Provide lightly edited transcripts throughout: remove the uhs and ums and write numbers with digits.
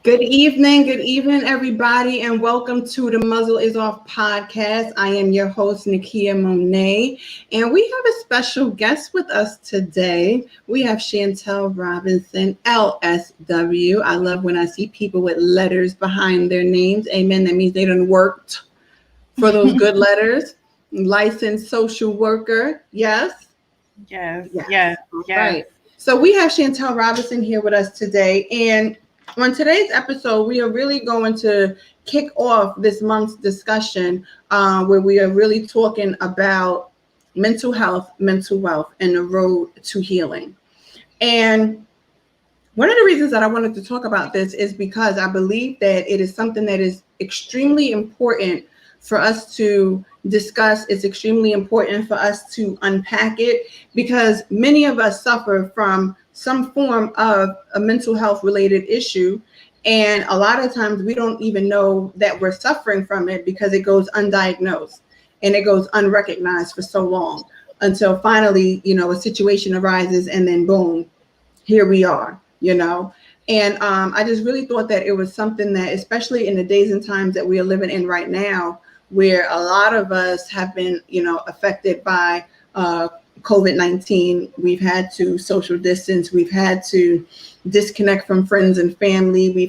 Good evening, everybody, and welcome to the Muzzle Is Off Podcast. I am your host, Nakia Monet, and we have a special guest with us today. We have Shantel Robinson, LSW. I love when I see people with letters behind their names. Amen. That means they done worked for those good letters. Licensed social worker. Yes? Yes. Right. So we have Shantel Robinson here with us today, and on today's episode, we are really going to kick off this month's discussion where we are really talking about mental health, mental wealth, and the road to healing. And one of the reasons that I wanted to talk about this is because I believe that it is something that is extremely important for us to discuss. It's extremely important for us to unpack it because many of us suffer from some form of a mental health related issue. And a lot of times we don't even know that we're suffering from it because it goes undiagnosed and it goes unrecognized for so long until finally, a situation arises and then boom, here we are, And I just really thought that it was something that, especially in the days and times that we are living in right now, where a lot of us have been, affected by COVID-19. We've had to social distance. We've had to disconnect from friends and family. We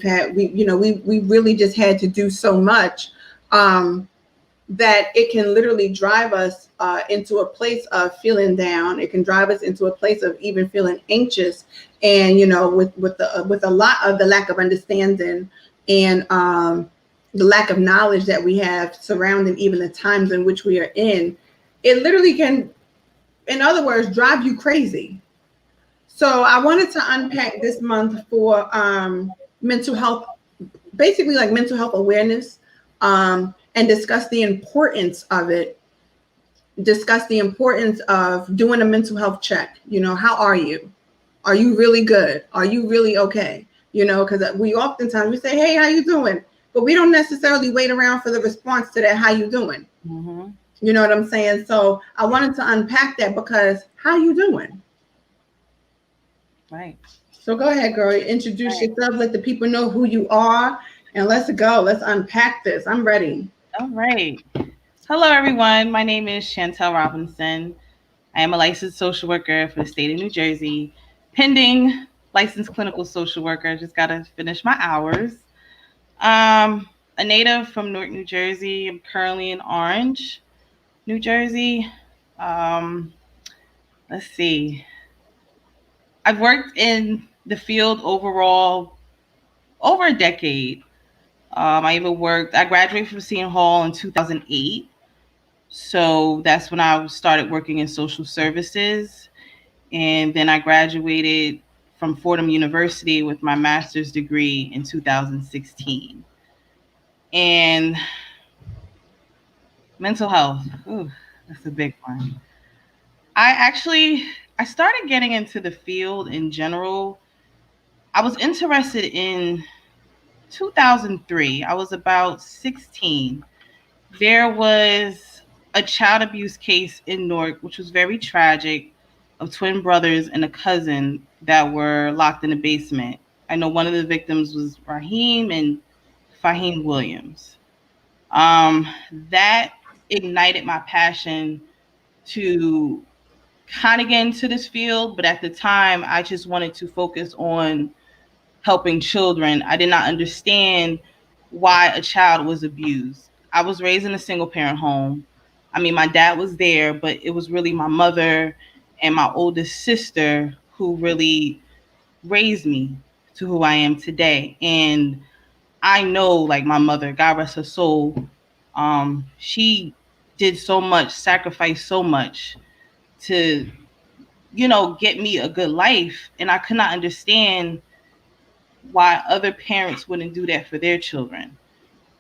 really just had to do so much that it can literally drive us into a place of feeling down. It can drive us into a place of even feeling anxious. And with a lot of the lack of understanding and the lack of knowledge that we have surrounding even the times in which we are in, it literally can, in other words, drive you crazy. So I wanted to unpack this month for mental health, basically like mental health awareness, and discuss the importance of it, discuss the importance of doing a mental health check. How are you? Are you really good? Are you really okay? Because we oftentimes say, hey, how you doing? But we don't necessarily wait around for the response to that, how you doing? Mm-hmm. You know what I'm saying? So I wanted to unpack that because how you doing? Right. So go ahead, girl. Introduce yourself. Let the people know who you are. And let's go. Let's unpack this. I'm ready. All right. Hello, everyone. My name is Shantel Robinson. I am a licensed social worker for the state of New Jersey, pending licensed clinical social worker. Just got to finish my hours. A native from Newark, New Jersey. I'm currently in Orange, New Jersey. Let's see. I've worked in the field overall over a decade. I graduated from Seton Hall in 2008. So that's when I started working in social services. And then I graduated from Fordham University with my master's degree in 2016. And mental health, that's a big one. I started getting into the field in general. I was interested in 2003. I was about 16. There was a child abuse case in Newark, which was very tragic, of twin brothers and a cousin that were locked in a basement. I know one of the victims was Raheem and Fahim Williams. That ignited my passion to kind of get into this field, but at the time, I just wanted to focus on helping children. I did not understand why a child was abused. I was raised in a single parent home. I mean, my dad was there, but it was really my mother and my oldest sister who really raised me to who I am today. And I know, like, my mother, God rest her soul, she did so much, sacrificed so much to, get me a good life. And I could not understand why other parents wouldn't do that for their children.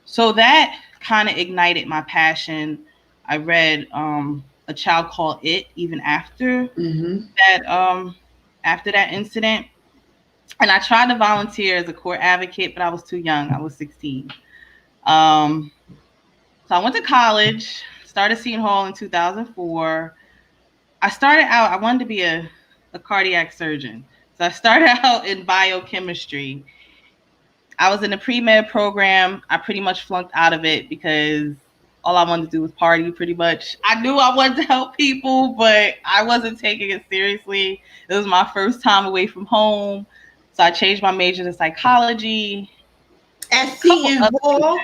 So that kind of ignited my passion. I read A Child Called It even after that incident. And I tried to volunteer as a court advocate, but I was too young. I was 16. So I went to college, started Seton Hall in 2004. I wanted to be a cardiac surgeon. So I started out in biochemistry. I was in the pre-med program. I pretty much flunked out of it because all I wanted to do was party pretty much. I knew I wanted to help people, but I wasn't taking it seriously. It was my first time away from home. So I changed my major to psychology. At Couple Seton other things. Hall?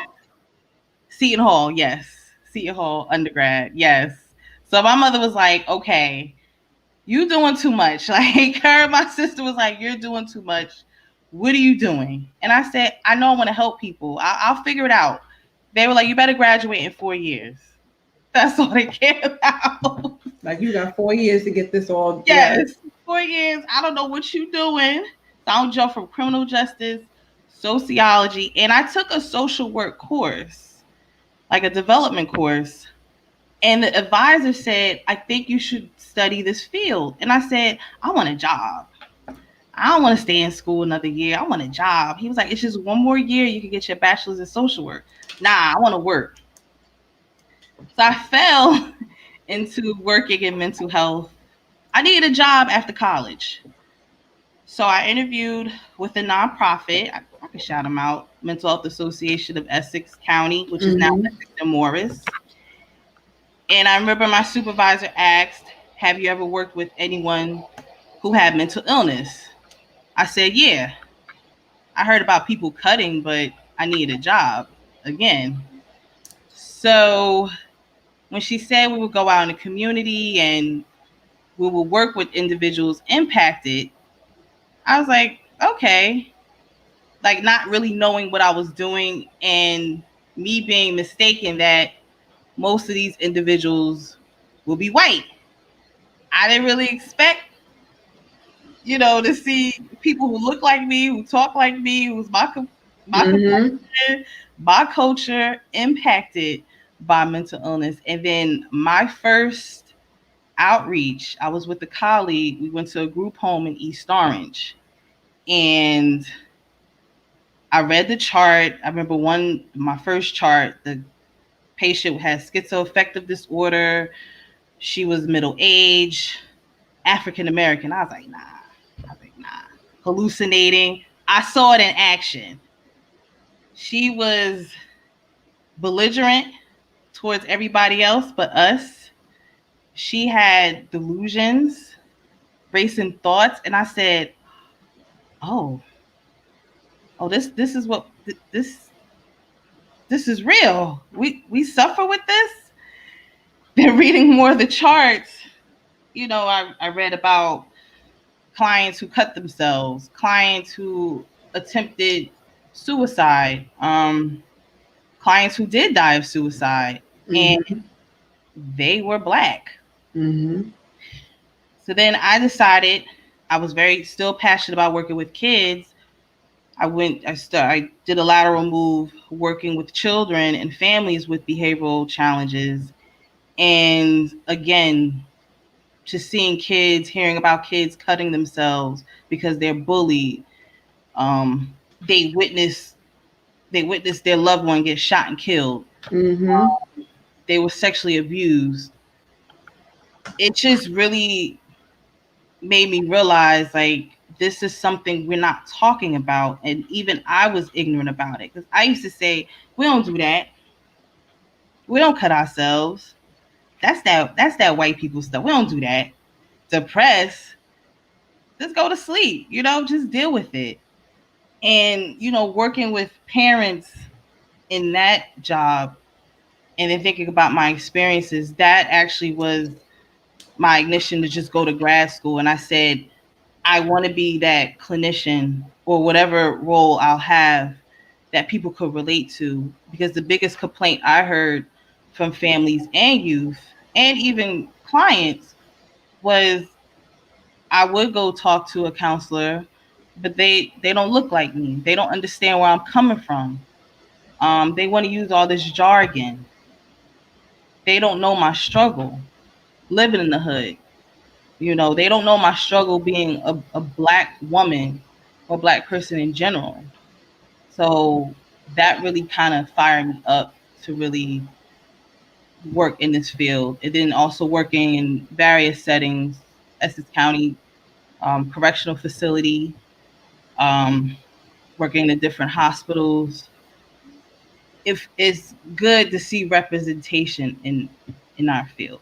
Seton Hall, yes. Seton Hall undergrad, yes. So my mother was like, okay, you doing too much. Like her and my sister was like, you're doing too much. What are you doing? And I said, I know I want to help people. I'll figure it out. They were like, you better graduate in 4 years. That's all they care about. Like, you got 4 years to get this all together. Yes, 4 years. I don't know what you doing. So I'll jump from criminal justice, sociology, and I took a social work course, like a development course. And the advisor said, I think you should study this field. And I said, I want a job. I don't want to stay in school another year. I want a job. He was like, it's just one more year. You can get your bachelor's in social work. Nah, I want to work. So I fell into working in mental health. I needed a job after college. So I interviewed with a nonprofit. I can shout them out. Mental Health Association of Essex County, which is now Essex and Morris. And I remember my supervisor asked, have you ever worked with anyone who had mental illness? I said, yeah. I heard about people cutting, but I needed a job again. So when she said we would go out in the community and we would work with individuals impacted, I was like, okay. Like not really knowing what I was doing and me being mistaken that most of these individuals will be white. I didn't really expect, to see people who look like me, who talk like me, who's my culture impacted by mental illness. And then my first outreach, I was with a colleague. We went to a group home in East Orange, and I read the chart. I remember my first chart, the patient had schizoaffective disorder. She was middle age, African American. I was like, nah. Hallucinating. I saw it in action. She was belligerent towards everybody else but us. She had delusions, racing thoughts, and I said, "Oh, this is what this is real. We suffer with this." Then reading more of the charts, I read about clients who cut themselves, clients who attempted suicide, clients who did die of suicide, and they were Black. So then I decided, I was still passionate about working with kids. I did a lateral move working with children and families with behavioral challenges. And again, just seeing kids, hearing about kids cutting themselves because they're bullied. They witnessed their loved one get shot and killed. They were sexually abused. It just really made me realize, like, this is something we're not talking about. And even I was ignorant about it because I used to say, we don't do that. We don't cut ourselves. That's that white people stuff. We don't do that. Depressed, just go to sleep, just deal with it. And, working with parents in that job and then thinking about my experiences, that actually was my ignition to just go to grad school. And I said, I want to be that clinician or whatever role I'll have that people could relate to. Because the biggest complaint I heard from families and youth and even clients was, I would go talk to a counselor, but they don't look like me. They don't understand where I'm coming from. They want to use all this jargon. They don't know my struggle living in the hood. They don't know my struggle being a Black woman or Black person in general. So that really kind of fired me up to really work in this field. And then also working in various settings, Essex County Correctional Facility, working in different hospitals. If it's good to see representation in our field.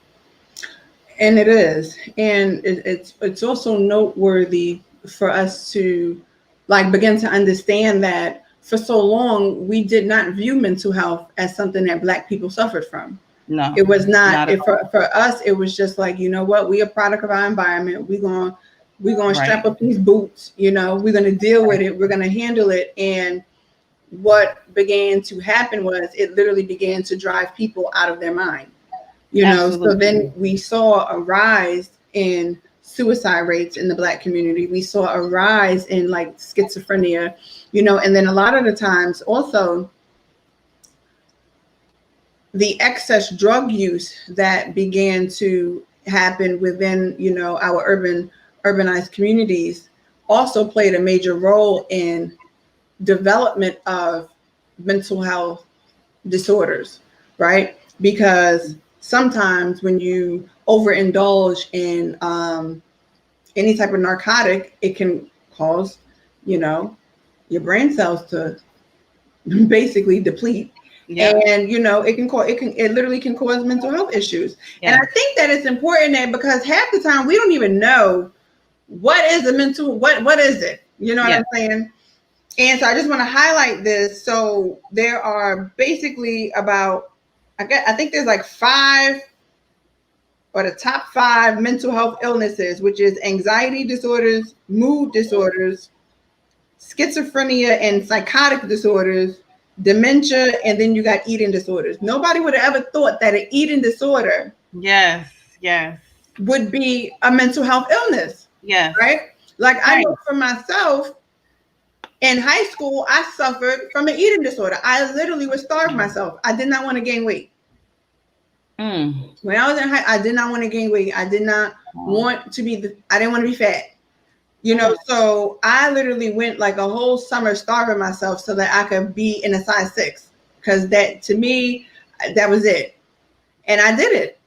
And it is, and it's also noteworthy for us to like begin to understand that for so long we did not view mental health as something that Black people suffered from. No, it was not. at all. For us, it was just like, you know what, we a product of our environment. We're gonna Right. strap up these boots. You know, we're gonna deal with it. We're gonna handle it. And what began to happen was it literally began to drive people out of their mind. You know, so then we saw a rise in suicide rates in the Black community. We saw a rise in like schizophrenia, you know, and then a lot of the times also the excess drug use that began to happen within, you know, our urbanized communities also played a major role in development of mental health disorders, right? Because sometimes when you overindulge in any type of narcotic, it can cause, you know, your brain cells to basically deplete. Yeah. And you know, it literally can cause mental health issues. Yeah. And I think that it's important that because half the time we don't even know what is a mental, what is it? You know what I'm saying? And so I just want to highlight this. So there are basically about, I think there's like 5 or the top 5 mental health illnesses, which is anxiety disorders, mood disorders, schizophrenia and psychotic disorders, dementia, and then you got eating disorders. Nobody would have ever thought that an eating disorder would be a mental health illness. Yeah. Right? Like I know for myself, in high school, I suffered from an eating disorder. I literally would starve myself. I did not want to gain weight. When I was in I did not want to gain weight. I did not want to be I didn't want to be fat. You know, so I literally went like a whole summer starving myself so that I could be in a size 6. Because that, to me, that was it. And I did it.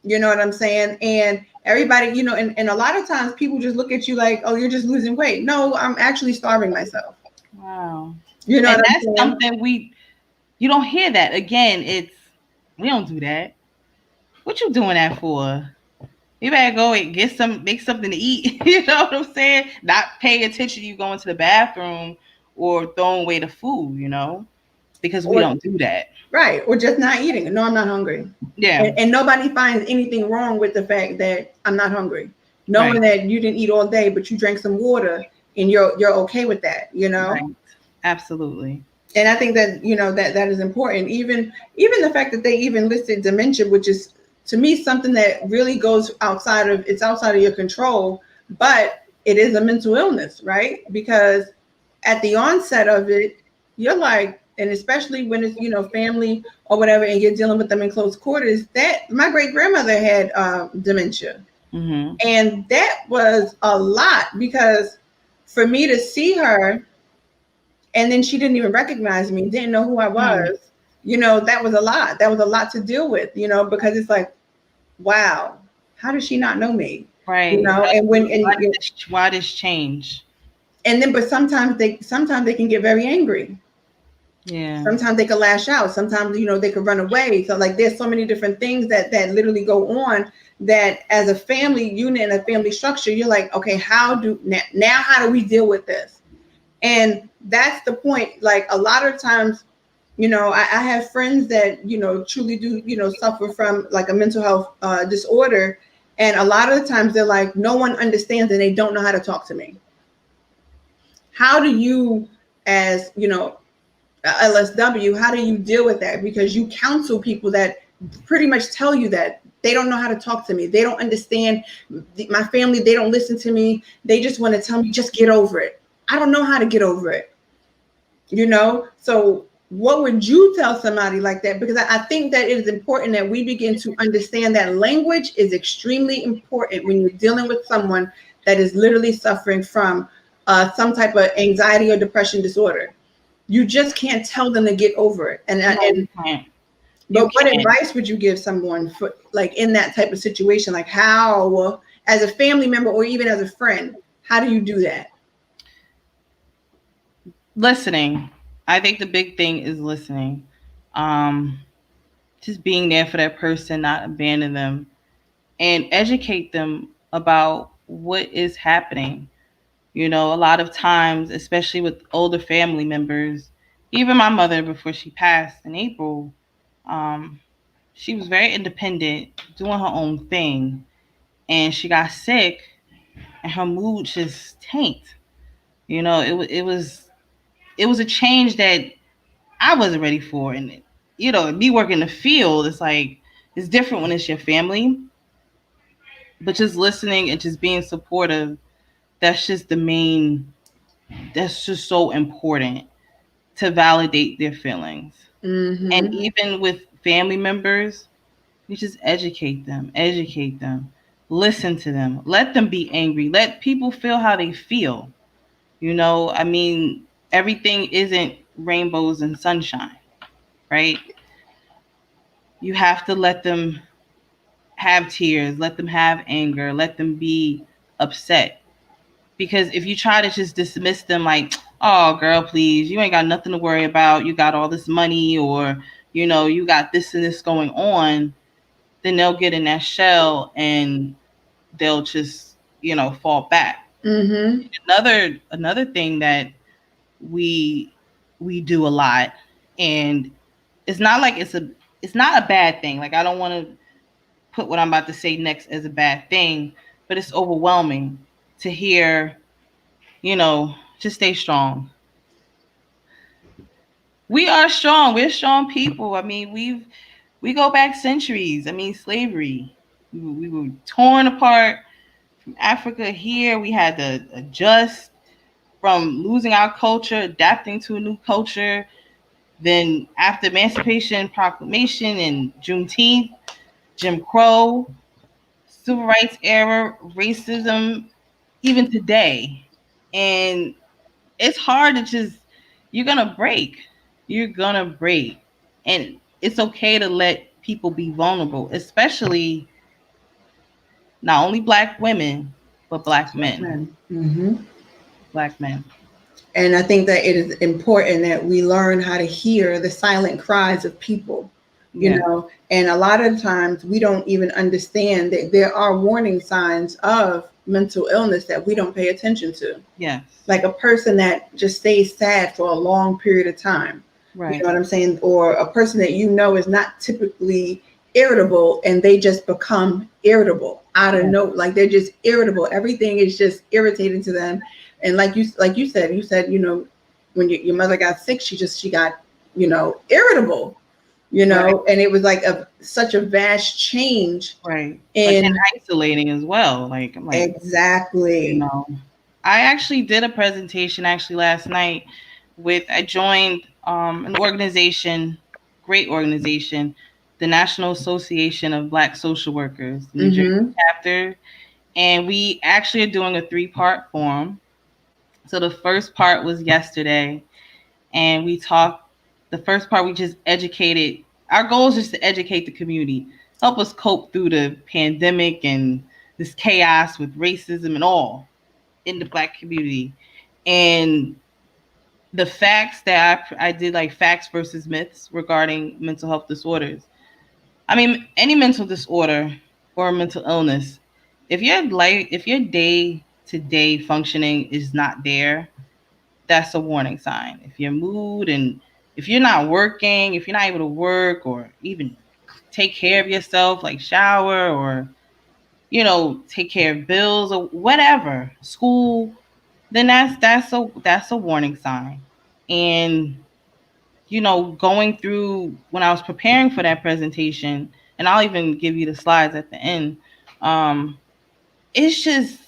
You know what I'm saying? And everybody, you know, and a lot of times people just look at you like, oh, you're just losing weight. No, I'm actually starving myself. Wow. You know, and that's something you don't hear that. Again, we don't do that. What you doing that for? You better go and make something to eat. You know what I'm saying? Not pay attention to you going to the bathroom or throwing away the food, you know, because we don't do that. Right. Or just not eating. No, I'm not hungry. Yeah. And nobody finds anything wrong with the fact that I'm not hungry. Knowing that you didn't eat all day, but you drank some water and you're okay with that, you know? Right. Absolutely. And I think that, you know, that is important. Even the fact that they even listed dementia, which is, to me, something that really goes outside of your control, but it is a mental illness, right? Because at the onset of it, you're like, and especially when it's, you know, family or whatever, and you're dealing with them in close quarters, that my great grandmother had dementia. Mm-hmm. And that was a lot, because for me to see her and then she didn't even recognize me, didn't know who I was, you know, that was a lot. That was a lot to deal with, you know, because it's like, wow, how does she not know me? Right. You know, and why this change? And then, but sometimes they can get very angry. Yeah. Sometimes they can lash out. Sometimes, you know, they could run away. So like, there's so many different things that literally go on, that as a family unit and a family structure, you're like, okay, how do we deal with this? And that's the point. Like, a lot of times, you know, I have friends that, you know, truly do, you know, suffer from like a mental health disorder. And a lot of the times they're like, no one understands and they don't know how to talk to me. How do you, as, you know, LSW, how do you deal with that? Because you counsel people that pretty much tell you that they don't know how to talk to me. They don't understand my family. They don't listen to me. They just want to tell me, just get over it. I don't know how to get over it. You know, so what would you tell somebody like that? Because I think that it is important that we begin to understand that language is extremely important when you're dealing with someone that is literally suffering from some type of anxiety or depression disorder. You just can't tell them to get over it. But what advice would you give someone for, like, in that type of situation? Like, how, as a family member or even as a friend, how do you do that? Listening. I think the big thing is listening. Um, just being there for that person, not abandon them, and educate them about what is happening. You know, a lot of times, especially with older family members, even my mother before she passed in April, um, she was very independent, doing her own thing, and she got sick, and her mood just tanked. You know, it was a change that I wasn't ready for, and you know, me working the field, it's like it's different when it's your family, but just listening and just being supportive, that's just the main. That's just so important to validate their feelings. And Mm-hmm. even with family members, you just educate them, listen to them, let them be angry, let people feel how they feel. You know, I mean, everything isn't rainbows and sunshine, right? You have to let them have tears, let them have anger, let them be upset. Because if you try to just dismiss them like, oh, girl, please, you ain't got nothing to worry about, you got all this money, or, you know, you got this and this going on, then they'll get in that shell and they'll just, you know, fall back. Mm-hmm. Another thing that we we do a lot, and it's not like it's not a bad thing. Like, I don't want to put what I'm about to say next as a bad thing, but it's overwhelming to hear, you know, just stay strong. We are strong. We're strong people. I mean, we go back centuries. I mean, slavery. We were torn apart from Africa here. We had to adjust from losing our culture, adapting to a new culture. Then after Emancipation Proclamation and Juneteenth, Jim Crow, Civil Rights era, racism, even today. And it's hard to just, you're gonna break. You're gonna break. And it's okay to let people be vulnerable, especially not only black women, but black Black men. men. Mm-hmm. Black men. And I think that it is important that we learn how to hear the silent cries of people, you Yeah. know. And a lot of times we don't even understand that there are warning signs of mental illness that we don't pay attention to. Yes. Like a person that just stays sad for a long period of time. You Right. know what I'm saying? Or a person that you know is not typically irritable and they just become irritable out of Yeah. no, like they're just irritable. Everything is just irritating to them. And you said, you know, when your mother got sick, she got, you know, irritable, you Right. know, and it was like such a vast change Right. Like, and in isolating as well. Like, I'm like, you exactly. know, I actually did a presentation actually last night with, I joined an organization, great organization, the National Association of Black Social Workers, the New Jersey Mm-hmm. chapter. And we actually are doing a 3-part forum. So the first part was yesterday, and we talked. The first part, we just educated. Our goal is just to educate the community, help us cope through the pandemic and this chaos with racism and all in the black community. And the facts that I did, like facts versus myths regarding mental health disorders. I mean, any mental disorder or mental illness, if your day to day functioning is not there, that's a warning sign. If your mood and if you're not working, if you're not able to work or even take care of yourself, like shower or, you know, take care of bills or whatever, school, then that's a warning sign. And you know, going through when I was preparing for that presentation, and I'll even give you the slides at the end. Um, it's just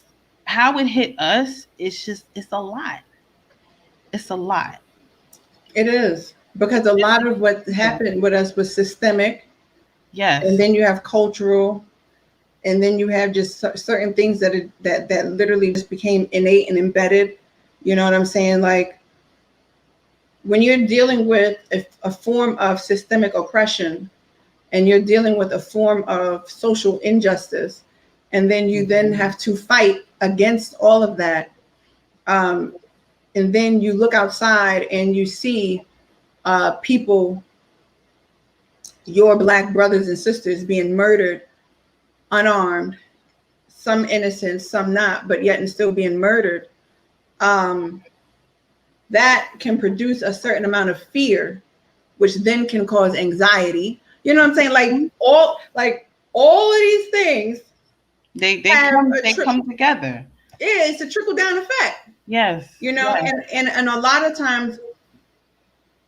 how it hit us. It's a lot. It's a lot. It is because a lot of what Yeah. happened with us was systemic, and Yes. then you have cultural, and then you have just certain things that literally just became innate and embedded. You know what I'm saying? Like when you're dealing with a form of systemic oppression, and you're dealing with a form of social injustice, and then you then have to fight against all of that. Um, and then you look outside and you see people, your Black brothers and sisters, being murdered unarmed, some innocent, some not, but yet and still being murdered, that can produce a certain amount of fear, which then can cause anxiety. You know what I'm saying? Like all of these things, they come together. Yeah, it's a trickle down effect. Yes. You know, yes. And a lot of times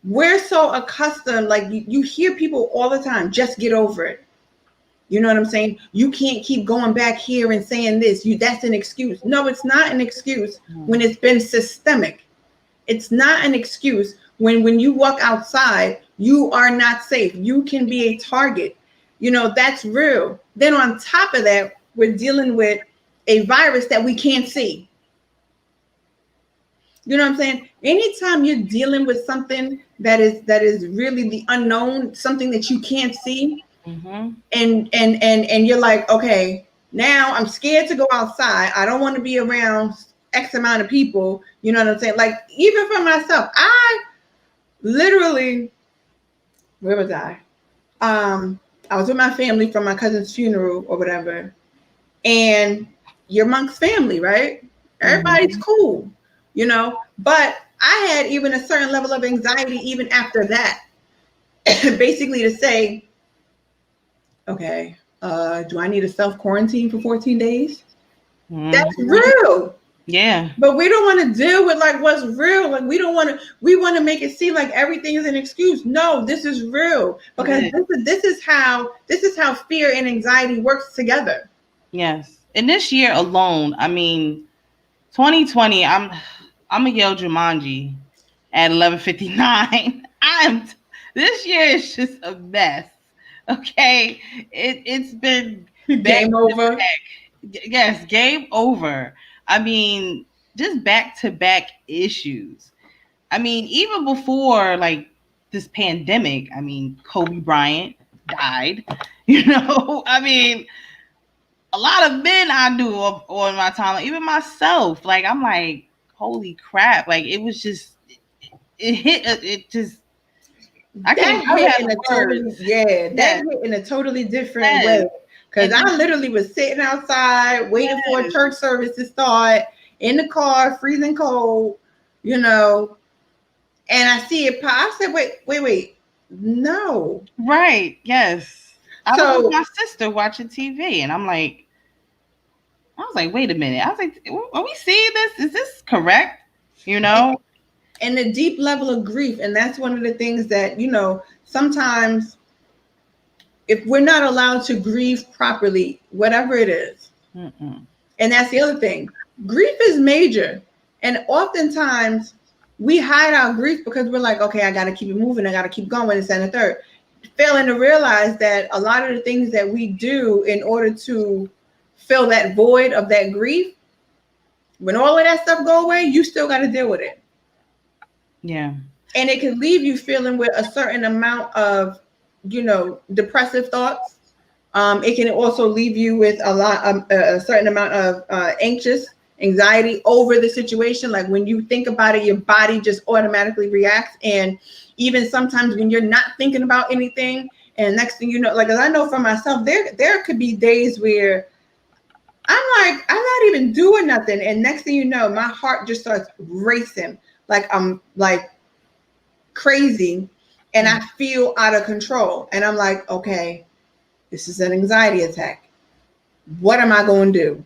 we're so accustomed, like you hear people all the time, just get over it. You know what I'm saying? You can't keep going back here and saying this. That's an excuse. No, it's not an excuse when it's been systemic. It's not an excuse when you walk outside, you are not safe. You can be a target. You know, that's real. Then on top of that, we're dealing with a virus that we can't see. You know what I'm saying? Anytime you're dealing with something that is really the unknown, something that you can't see, and you're like, okay, now I'm scared to go outside. I don't want to be around X amount of people. You know what I'm saying? Like, even for myself, I literally, where was I? I was with my family for my cousin's funeral or whatever, and you're amongst family, right? Everybody's cool, you know, but I had even a certain level of anxiety even after that, basically to say, okay, do I need a self-quarantine for 14 days? That's real. Yeah. But we don't want to deal with like what's real. Like we want to make it seem like everything is an excuse. No, this is real, because this is how fear and anxiety works together. Yes. And this year alone, I mean, 2020, I'm a yell Jumanji at 11:59. This year is just a mess. Okay, it's been game over. Yes, game over. I mean, just back-to-back issues. I mean, even before like this pandemic, I mean, Kobe Bryant died. You know, I mean, a lot of men I knew on my timeline, even myself. Like, I'm like, holy crap! Like, it was just, it hit. It just. That hit in a totally different way. Because I literally was sitting outside waiting for a church service to start, in the car, freezing cold, you know, and I see it pop. I said, wait, no. Right, yes. I was with my sister watching TV, and I was like, wait a minute. I was like, are we seeing this? Is this correct? You know? And the deep level of grief. And that's one of the things that, you know, sometimes if we're not allowed to grieve properly, whatever it is, and that's the other thing, grief is major. And oftentimes we hide our grief because we're like, okay, I got to keep it moving. I got to keep going. This and the third. Failing to realize that a lot of the things that we do in order to fill that void of that grief, when all of that stuff go away, you still got to deal with it. Yeah. And it can leave you feeling with a certain amount of, you know, depressive thoughts. It can also leave you with a certain amount of anxiety over the situation. Like when you think about it, your body just automatically reacts. And even sometimes when you're not thinking about anything, and next thing you know, like, as I know for myself, there could be days where I'm like, I'm not even doing nothing. And next thing you know, my heart just starts racing. Like I'm like crazy, and I feel out of control. And I'm like, okay, this is an anxiety attack. What am I going to do?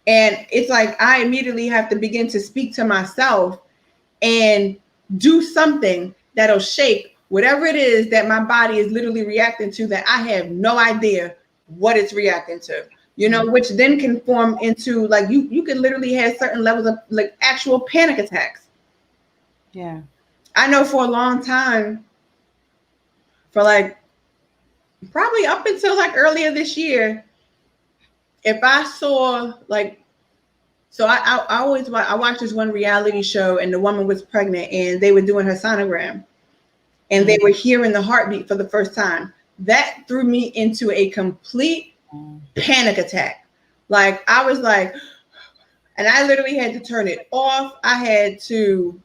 And it's like I immediately have to begin to speak to myself and do something that'll shake whatever it is that my body is literally reacting to, that I have no idea what it's reacting to. You know, which then can form into like you can literally have certain levels of like actual panic attacks. Yeah. I know for a long time, for like probably up until like earlier this year, if I saw like, so I watched this one reality show, and the woman was pregnant and they were doing her sonogram and they were hearing the heartbeat for the first time. That threw me into a complete panic attack. Like I was like, And I literally had to turn it off. I had to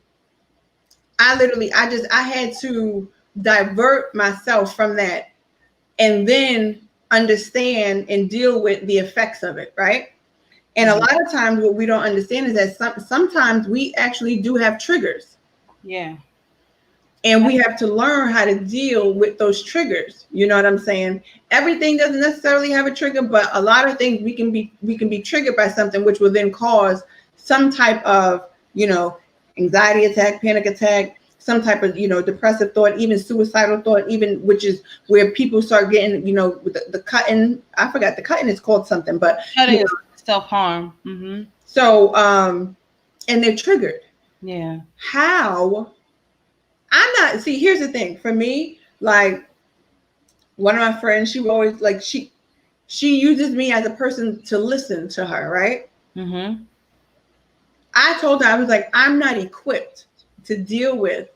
divert myself from that and then understand and deal with the effects of it, right? And a lot of times what we don't understand is that sometimes we actually do have triggers. Yeah. And we have to learn how to deal with those triggers. You know what I'm saying? Everything doesn't necessarily have a trigger, but a lot of things we can be triggered by something, which will then cause some type of, anxiety attack, panic attack, some type of, depressive thought, even suicidal thought, even, which is where people start getting, with the cutting. I forgot, the cutting is called something, but self-harm. Mm-hmm. So, and they're triggered. Yeah. How? See, here's the thing. For me, like, one of my friends, she always, like, she uses me as a person to listen to her, right? Mm-hmm. I told her, I was like, I'm not equipped to deal with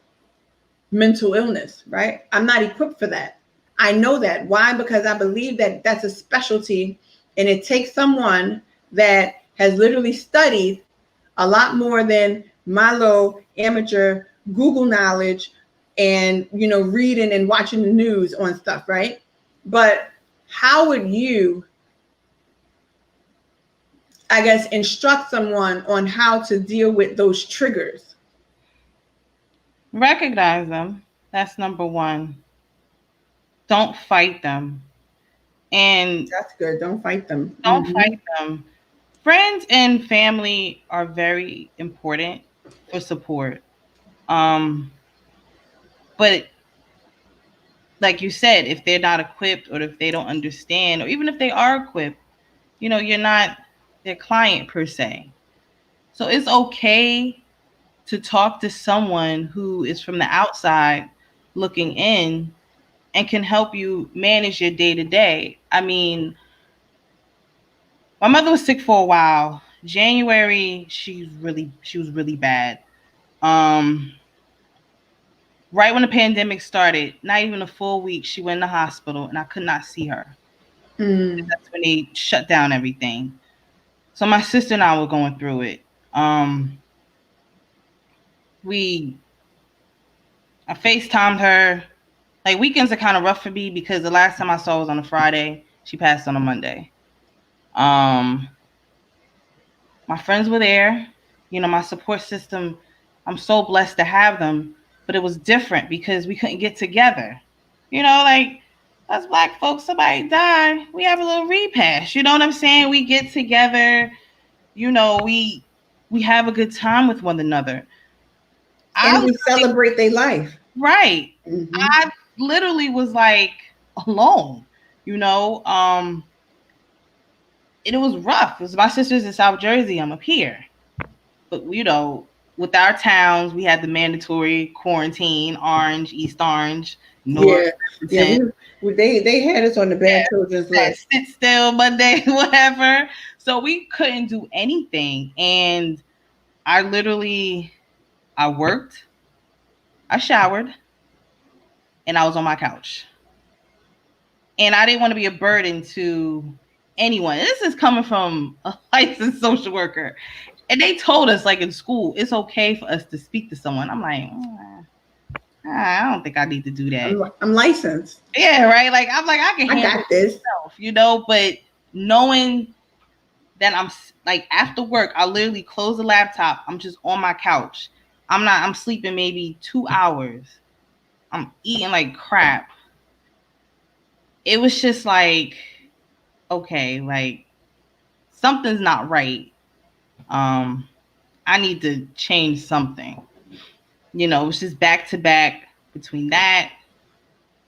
mental illness, right? I'm not equipped for that. I know that. Why? Because I believe that that's a specialty, and it takes someone that has literally studied a lot more than my little amateur Google knowledge and, reading and watching the news on stuff, right? But how would you, I guess, instruct someone on how to deal with those triggers? Recognize them. That's number one. Don't fight them. And that's good. Don't fight them. Don't fight them. Friends and family are very important for support. But like you said, if they're not equipped, or if they don't understand, or even if they are equipped, you're not their client per se. So it's okay to talk to someone who is from the outside looking in and can help you manage your day to day. I mean, my mother was sick for a while. January, she was really bad. Right when the pandemic started, not even a full week, she went in the hospital, and I could not see her. That's when they shut down everything. So my sister and I were going through it. I FaceTimed her. Like, weekends are kind of rough for me because the last time I saw her was on a Friday. She passed on a Monday. My friends were there. My support system, I'm so blessed to have them. But it was different because we couldn't get together. Like, us Black folks, somebody died, we have a little repast. You know what I'm saying? We get together. We have a good time with one another. And we celebrate their life. Right. I literally was like alone, and it was rough. Because my sister's in South Jersey, I'm up here. But, with our towns, we had the mandatory quarantine, Orange, East Orange, North. Yeah. They had us on the bad children's list. Sit still Monday, whatever. So we couldn't do anything. And I worked, I showered, and I was on my couch. And I didn't want to be a burden to anyone. This is coming from a licensed social worker. And they told us, like, in school, it's okay for us to speak to someone. I'm like, I don't think I need to do that. I'm licensed. Yeah, right? Like, I'm like, I can handle this myself, but knowing that I'm, like, after work, I literally close the laptop. I'm just on my couch. I'm sleeping maybe 2 hours. I'm eating like crap. It was just like, okay, like, something's not right. I need to change something. It was just back to back between that,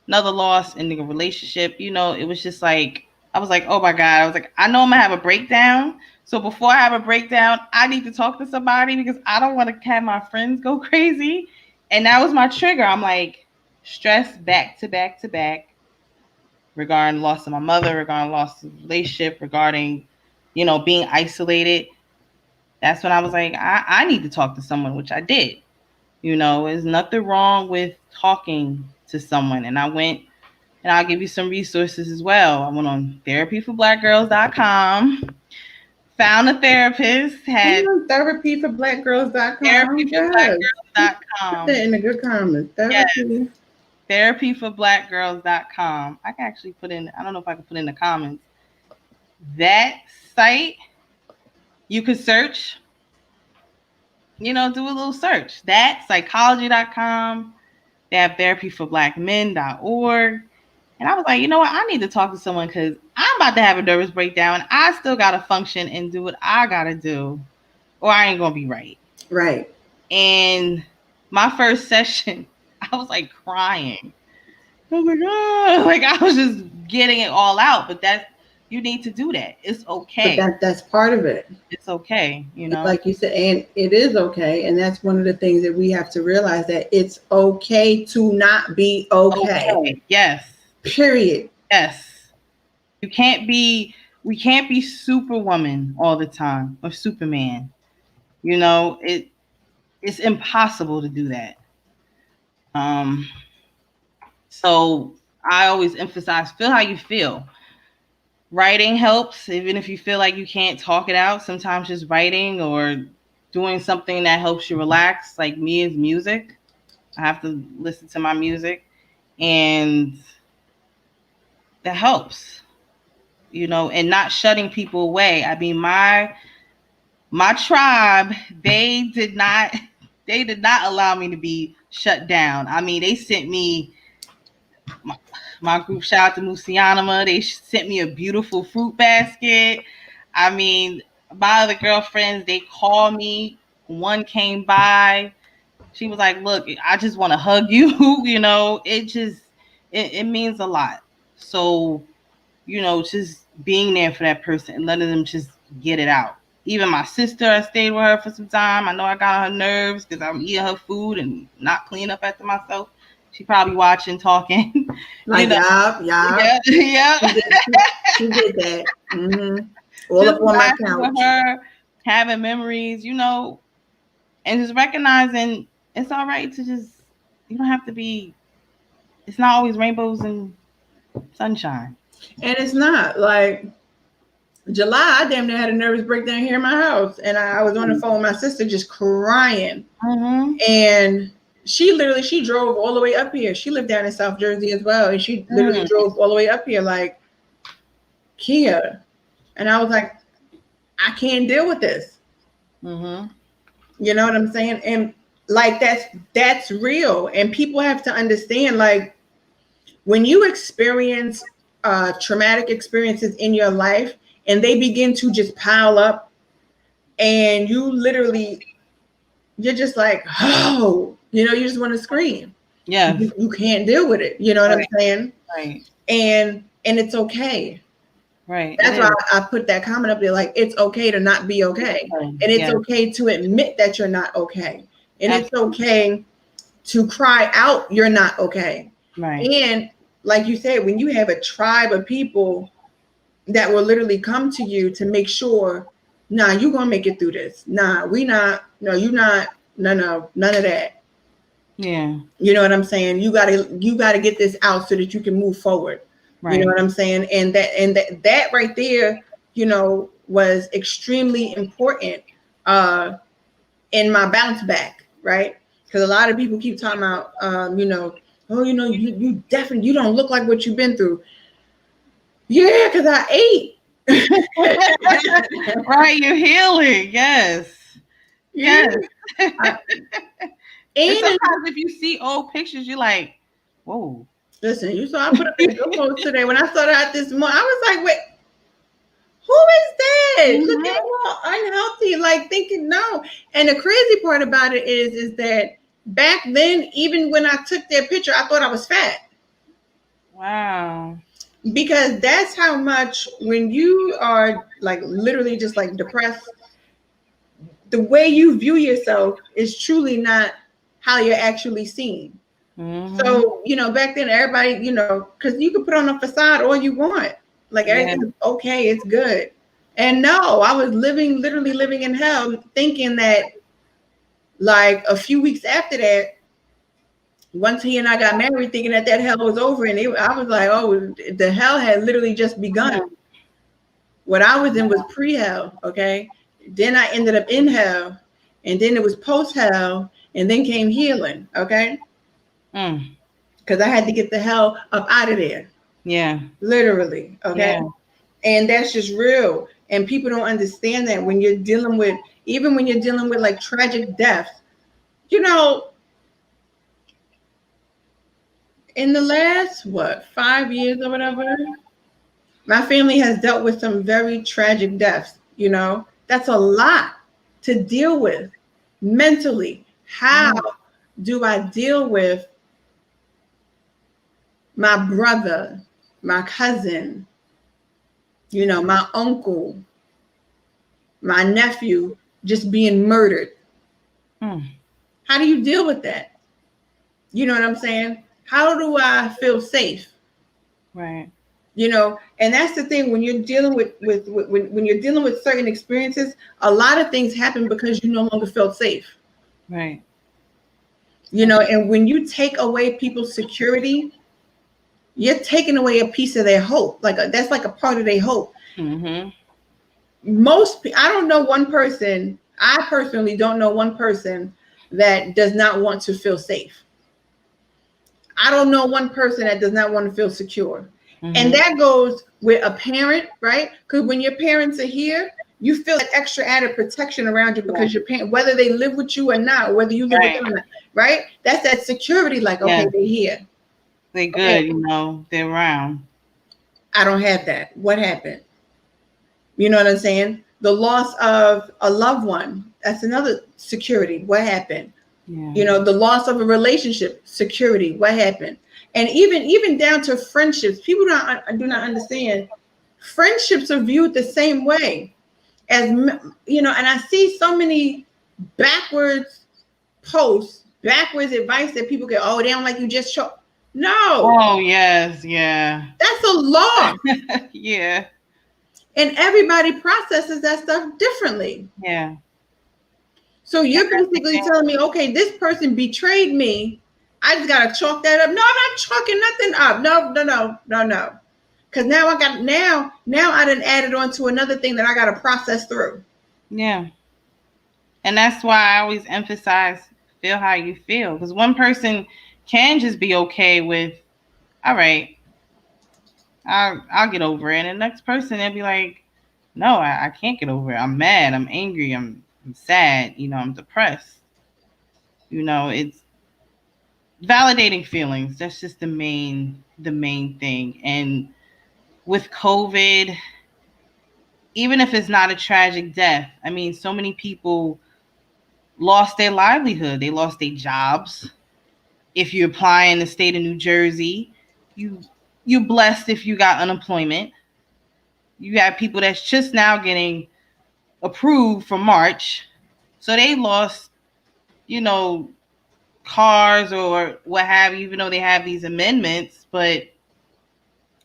another loss, ending a relationship. It was just like, I was like, oh my God. I was like, I know I'm gonna have a breakdown. So before I have a breakdown, I need to talk to somebody because I don't want to have my friends go crazy. And that was my trigger. I'm like, stress back to back to back regarding loss of my mother, regarding loss of relationship, regarding, being isolated. That's when I was like, I need to talk to someone, which I did. There's nothing wrong with talking to someone. And I went, and I'll give you some resources as well. I went on therapyforblackgirls.com, Found a therapist. Had therapyforblackgirls.com. therapyforblackgirls.com. Put that in the good comments. Therapy. Yes. Therapyforblackgirls.com. I can actually put in, I don't know if I can put in the comments. That site, you could search, do a little search. That, psychology.com. They have therapyforblackmen.org. And I was like, you know what? I need to talk to someone because I'm about to have a nervous breakdown. I still got to function and do what I got to do, or I ain't going to be right. Right. And my first session, I was like crying. I was like, oh, like I was just getting it all out. But you need to do that. It's okay. But that's part of it. It's okay, Like you said, and it is okay. And that's one of the things that we have to realize, that it's okay to not be okay. Yes. Period. Yes. We can't be Superwoman all the time or Superman. It's impossible to do that. So I always emphasize, feel how you feel. Writing helps, even if you feel like you can't talk it out. Sometimes just writing or doing something that helps you relax, like me, is music. I have to listen to my music, and that helps, and not shutting people away. I mean, my tribe, they did not allow me to be shut down. I mean, they sent me my group, shout out to Musianima. They sent me a beautiful fruit basket. I mean, my other girlfriends, they called me. One came by. She was like, look, I just want to hug you. It means a lot. So, just being there for that person and letting them just get it out. Even my sister, I stayed with her for some time. I know I got on her nerves because I'm eating her food and not cleaning up after myself. She probably watching, talking. Like, yeah. She did that. Mm-hmm. All up on my couch. With her, having memories, and just recognizing it's all right to just, you don't have to be, it's not always rainbows and sunshine. And it's not like July, I damn near had a nervous breakdown here in my house. And I was on the phone with my sister just crying. Mm-hmm. And she drove all the way up here. She lived down in South Jersey as well. And she literally drove all the way up here like, Kia. And I was like, I can't deal with this. Mm-hmm. You know what I'm saying? And like, that's real. And people have to understand, like, when you experience traumatic experiences in your life and they begin to just pile up, and you're just like, oh, you just want to scream. Yeah. You can't deal with it. You know what I'm saying? Right. And it's okay. Right. That's why I put that comment up there, like, it's okay to not be okay. And it's okay to admit that you're not okay. And it's okay to cry out you're not okay. Right. And like you said, when you have a tribe of people that will literally come to you to make sure, nah, you're going to make it through this. Nah, you're not. No, none of that. Yeah. You know what I'm saying? You gotta get this out so that you can move forward. Right. You know what I'm saying? And that right there, was extremely important in my bounce back, right? Because a lot of people keep talking about, you definitely, you don't look like what you've been through. Yeah, because I ate. Right, you're healing. Yes. Yes. And sometimes if you see old pictures, you're like, whoa. Listen, you saw I put up a good post today. When I started out this morning, I was like, wait, who is that? Mm-hmm. Looking all unhealthy, like thinking no. And the crazy part about it is that back then, even when I took their picture, I thought I was fat. Wow. Because that's how much, when you are like literally just like depressed, the way you view yourself is truly not how you're actually seen. Mm-hmm. So, back then everybody, because you can put on a facade all you want. Like everything's okay, it's good. And no, I was literally living in hell, thinking that like a few weeks after that, once he and I got married, thinking that hell was over. And I was like, oh, the hell had literally just begun. What I was in was pre-hell, okay? Then I ended up in hell, and then it was post-hell, and then came healing, okay? Because I had to get the hell up out of there. Yeah. Literally, okay? Yeah. And that's just real. And people don't understand that when you're dealing with, even when you're dealing with like tragic deaths, you know, in the last, 5 years or whatever, my family has dealt with some very tragic deaths, you know. That's a lot to deal with mentally. How do I deal with my brother, my cousin, you know, my uncle, my nephew just being murdered? How do you deal with that? You know what I'm saying? How do I feel safe? Right. You know, and that's the thing when you're dealing with when you're dealing with certain experiences, a lot of things happen because you no longer felt safe. Right. You know, and when you take away people's security, you're taking away a piece of their hope. That's like a part of their hope. Mm-hmm. I don't know one person. I personally don't know one person that does not want to feel safe. I don't know one person that does not want to feel secure. Mm-hmm. And that goes with a parent, right? Because when your parents are here, you feel that extra added protection around you because your parents, whether they live with you or not, whether you live with them or not, right? That's that security, like, okay, they're here. They're good, you know, they're around. I don't have that. What happened? You know what I'm saying? The loss of a loved one, that's another security. What happened? Yeah. You know, the loss of a relationship, security. What happened? And even down to friendships, people do not understand. Friendships are viewed the same way as, you know, and I see so many backwards posts, backwards advice that people get. Oh, they don't like you, just show. No. Oh, yes. Yeah. That's a law. Yeah. And everybody processes that stuff differently. Yeah. So you're basically telling me, okay, this person betrayed me. I just gotta chalk that up. No, I'm not chalking nothing up. No. Because now I done added on to another thing that I gotta process through. Yeah. And that's why I always emphasize feel how you feel. Because one person can just be okay with, all right, I'll get over it. And the next person, they'll be like, no, I can't get over it. I'm mad. I'm angry. I'm sad. You know, I'm depressed. You know, it's validating feelings. That's just the main thing. And with COVID, even if it's not a tragic death, I mean, so many people lost their livelihood. They lost their jobs. If you apply in the state of New Jersey, you're blessed if you got unemployment. You have people that's just now getting approved for March. So they lost, you know, cars or what have you, even though they have these amendments. But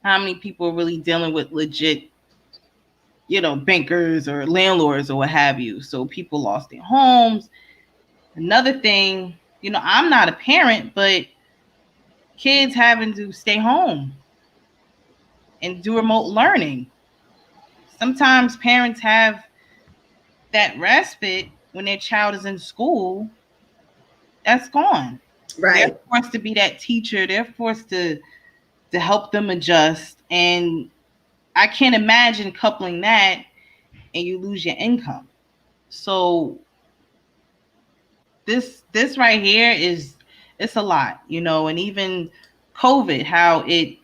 how many people are really dealing with legit, you know, bankers or landlords or what have you? So people lost their homes. Another thing, you know, I'm not a parent, but kids having to stay home and do remote learning. Sometimes parents have that respite when their child is in school. That's gone. Right. They're forced to be that teacher. They're forced to help them adjust. And I can't imagine coupling that and you lose your income. So this right here it's a lot, you know, and even COVID, how it,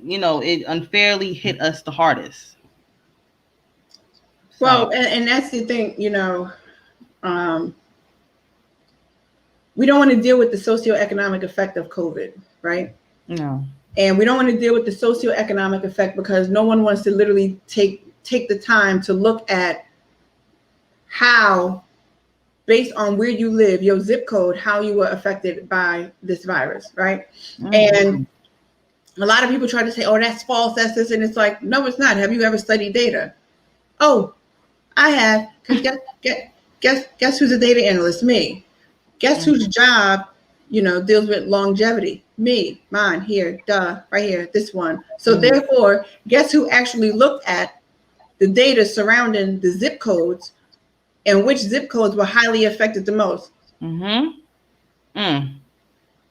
you know, it unfairly hit us the hardest. So. Well, and that's the thing, you know, we don't want to deal with the socioeconomic effect of COVID, right? No. And we don't want to deal with the socioeconomic effect because no one wants to literally take the time to look at how, based on where you live, your zip code, how you were affected by this virus, right? Mm-hmm. And a lot of people try to say, oh, that's false, that's this. And it's like, no, it's not. Have you ever studied data? Oh, I have. Because guess who's a data analyst? Me. Guess whose job, you know, deals with longevity? Me. Mine. Here. Duh. Right here. This one. So therefore, guess who actually looked at the data surrounding the zip codes and which zip codes were highly affected the most.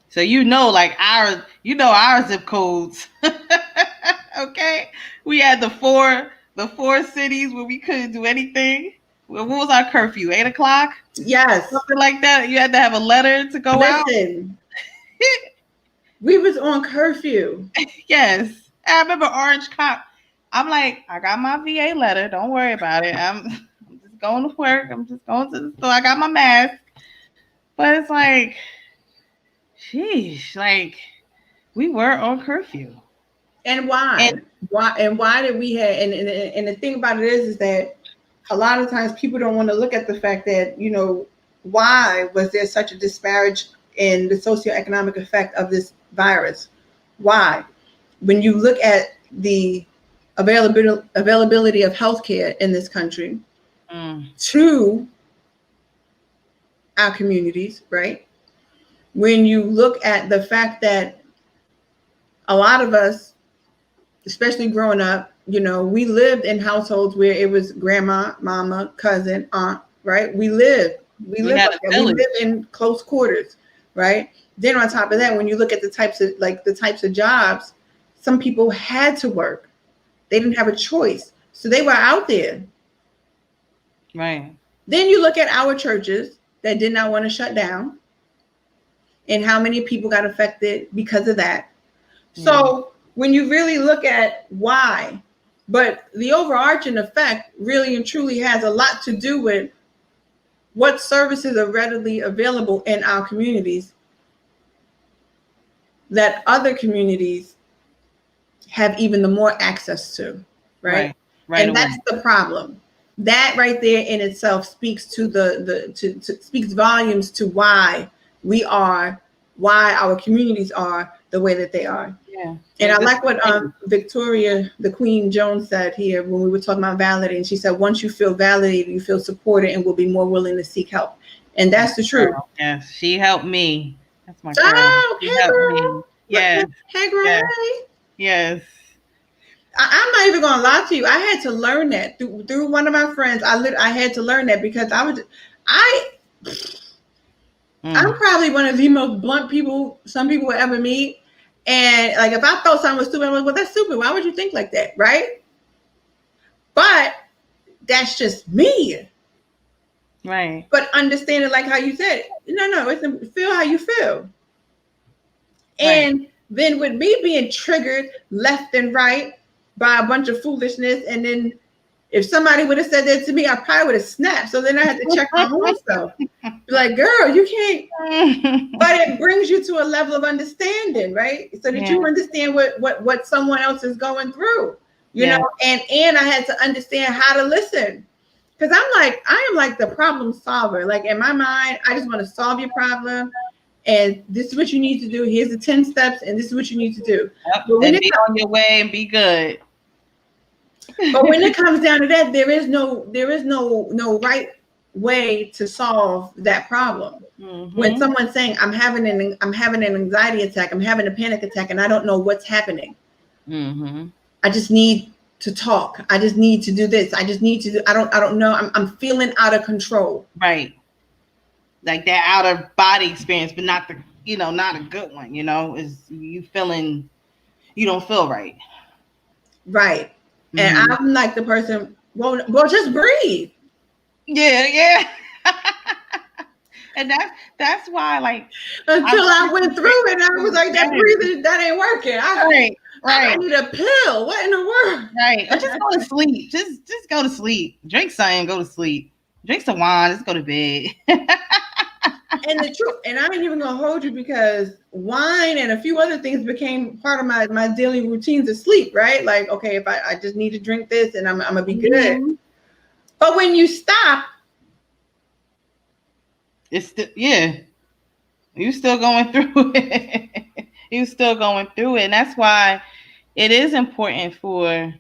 So our zip codes. Okay, we had the four cities where we couldn't do anything. What was our curfew? 8:00. Yes, something like that. You had to have a letter to go out. We was on curfew. Yes, I remember Orange Cop. I'm like, I got my VA letter. Don't worry about it. I'm just going to work. I'm just going to the store. I got my mask. But it's like, sheesh, like we were on curfew. And why? Why did we have? And the thing about it is that a lot of times people don't want to look at the fact that, why was there such a disparage in the socioeconomic effect of this virus? Why? When you look at the availability of healthcare in this country to our communities, right? When you look at the fact that a lot of us, especially growing up, we lived in households where it was grandma, mama, cousin, aunt, right? We lived in close quarters, right? Then on top of that, when you look at the types of jobs, some people had to work. They didn't have a choice. So they were out there. Right. Then you look at our churches that did not want to shut down and how many people got affected because of that. So when you really look at why, but the overarching effect really and truly has a lot to do with what services are readily available in our communities that other communities have even the more access to, right? Right. And that's the problem. That right there in itself speaks to speaks volumes to why our communities are the way that they are. Yeah. And I like what Victoria, the Queen Jones, said here when we were talking about validating. She said, once you feel validated, you feel supported and will be more willing to seek help. And that's the truth. Yes, she helped me. That's my girl. Oh, hey, girl. Yes. Hey, girl. Yes. Hey. Yes. I'm not even gonna lie to you. I had to learn that through one of my friends. I had to learn that because I'm probably one of the most blunt people some people will ever meet. And like if I thought something was stupid, I'm like, well, that's stupid. Why would you think like that? Right? But that's just me. Right. But understanding, like how you said, no, it's feel how you feel. And then with me being triggered left and right by a bunch of foolishness, and then if somebody would have said that to me, I probably would have snapped. So then I had to check my own self. Be like, girl, you can't. But it brings you to a level of understanding, right? So that you understand what someone else is going through, you know. And I had to understand how to listen, because I am like the problem solver. Like in my mind, I just want to solve your problem. And this is what you need to do. Here's the 10 steps, and this is what you need to do. Yep. And be on your way and be good. But when it comes down to that, there is no right way to solve that problem. Mm-hmm. When someone's saying, I'm having an anxiety attack, I'm having a panic attack, and I don't know what's happening. Mm-hmm. I just need to talk. I just need to do this. I just need to do. I don't know. I'm feeling out of control. Right. Like that out of body experience, but not a good one. Is you feeling you don't feel right. Right. And I'm like the person, well, just breathe. Yeah. And that's why, like, until I went through it, I was like, that breathing, that ain't working. Right. I need a pill. What in the world? Right. Or just go to sleep. Just go to sleep. Drink something, go to sleep. Drink some wine, just go to bed. And the truth, and I ain't even gonna hold you, because wine and a few other things became part of my daily routine to sleep, right? Like, okay, if I just need to drink this and I'm gonna be good. Mm-hmm. But when you stop, it's you're still going through it. You're still going through it. And that's why it is important for,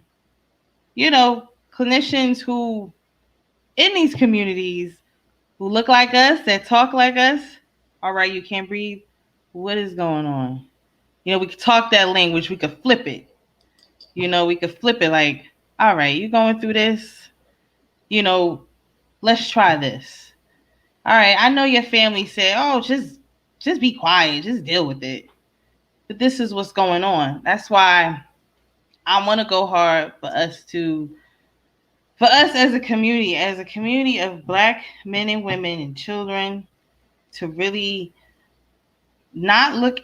clinicians who in these communities who look like us, that talk like us. All right, you can't breathe. What is going on? We could talk that language. We could flip it. We could flip it like, all right, you're going through this, you know, let's try this. All right, I know your family said, oh, just be quiet, just deal with it. But this is what's going on. That's why I want to go hard for us as a community of Black men and women and children, to really not look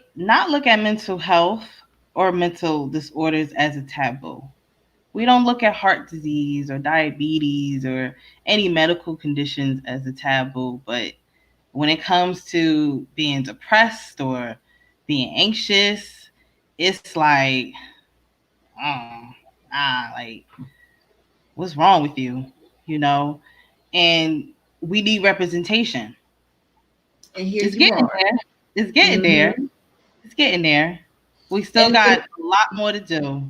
at mental health or mental disorders as a taboo. We don't look at heart disease or diabetes or any medical conditions as a taboo, but when it comes to being depressed or being anxious, it's like, like, what's wrong with you? You know? And we need representation. And here It's you getting are. there. It's getting there. It's getting there. We still got a lot more to do.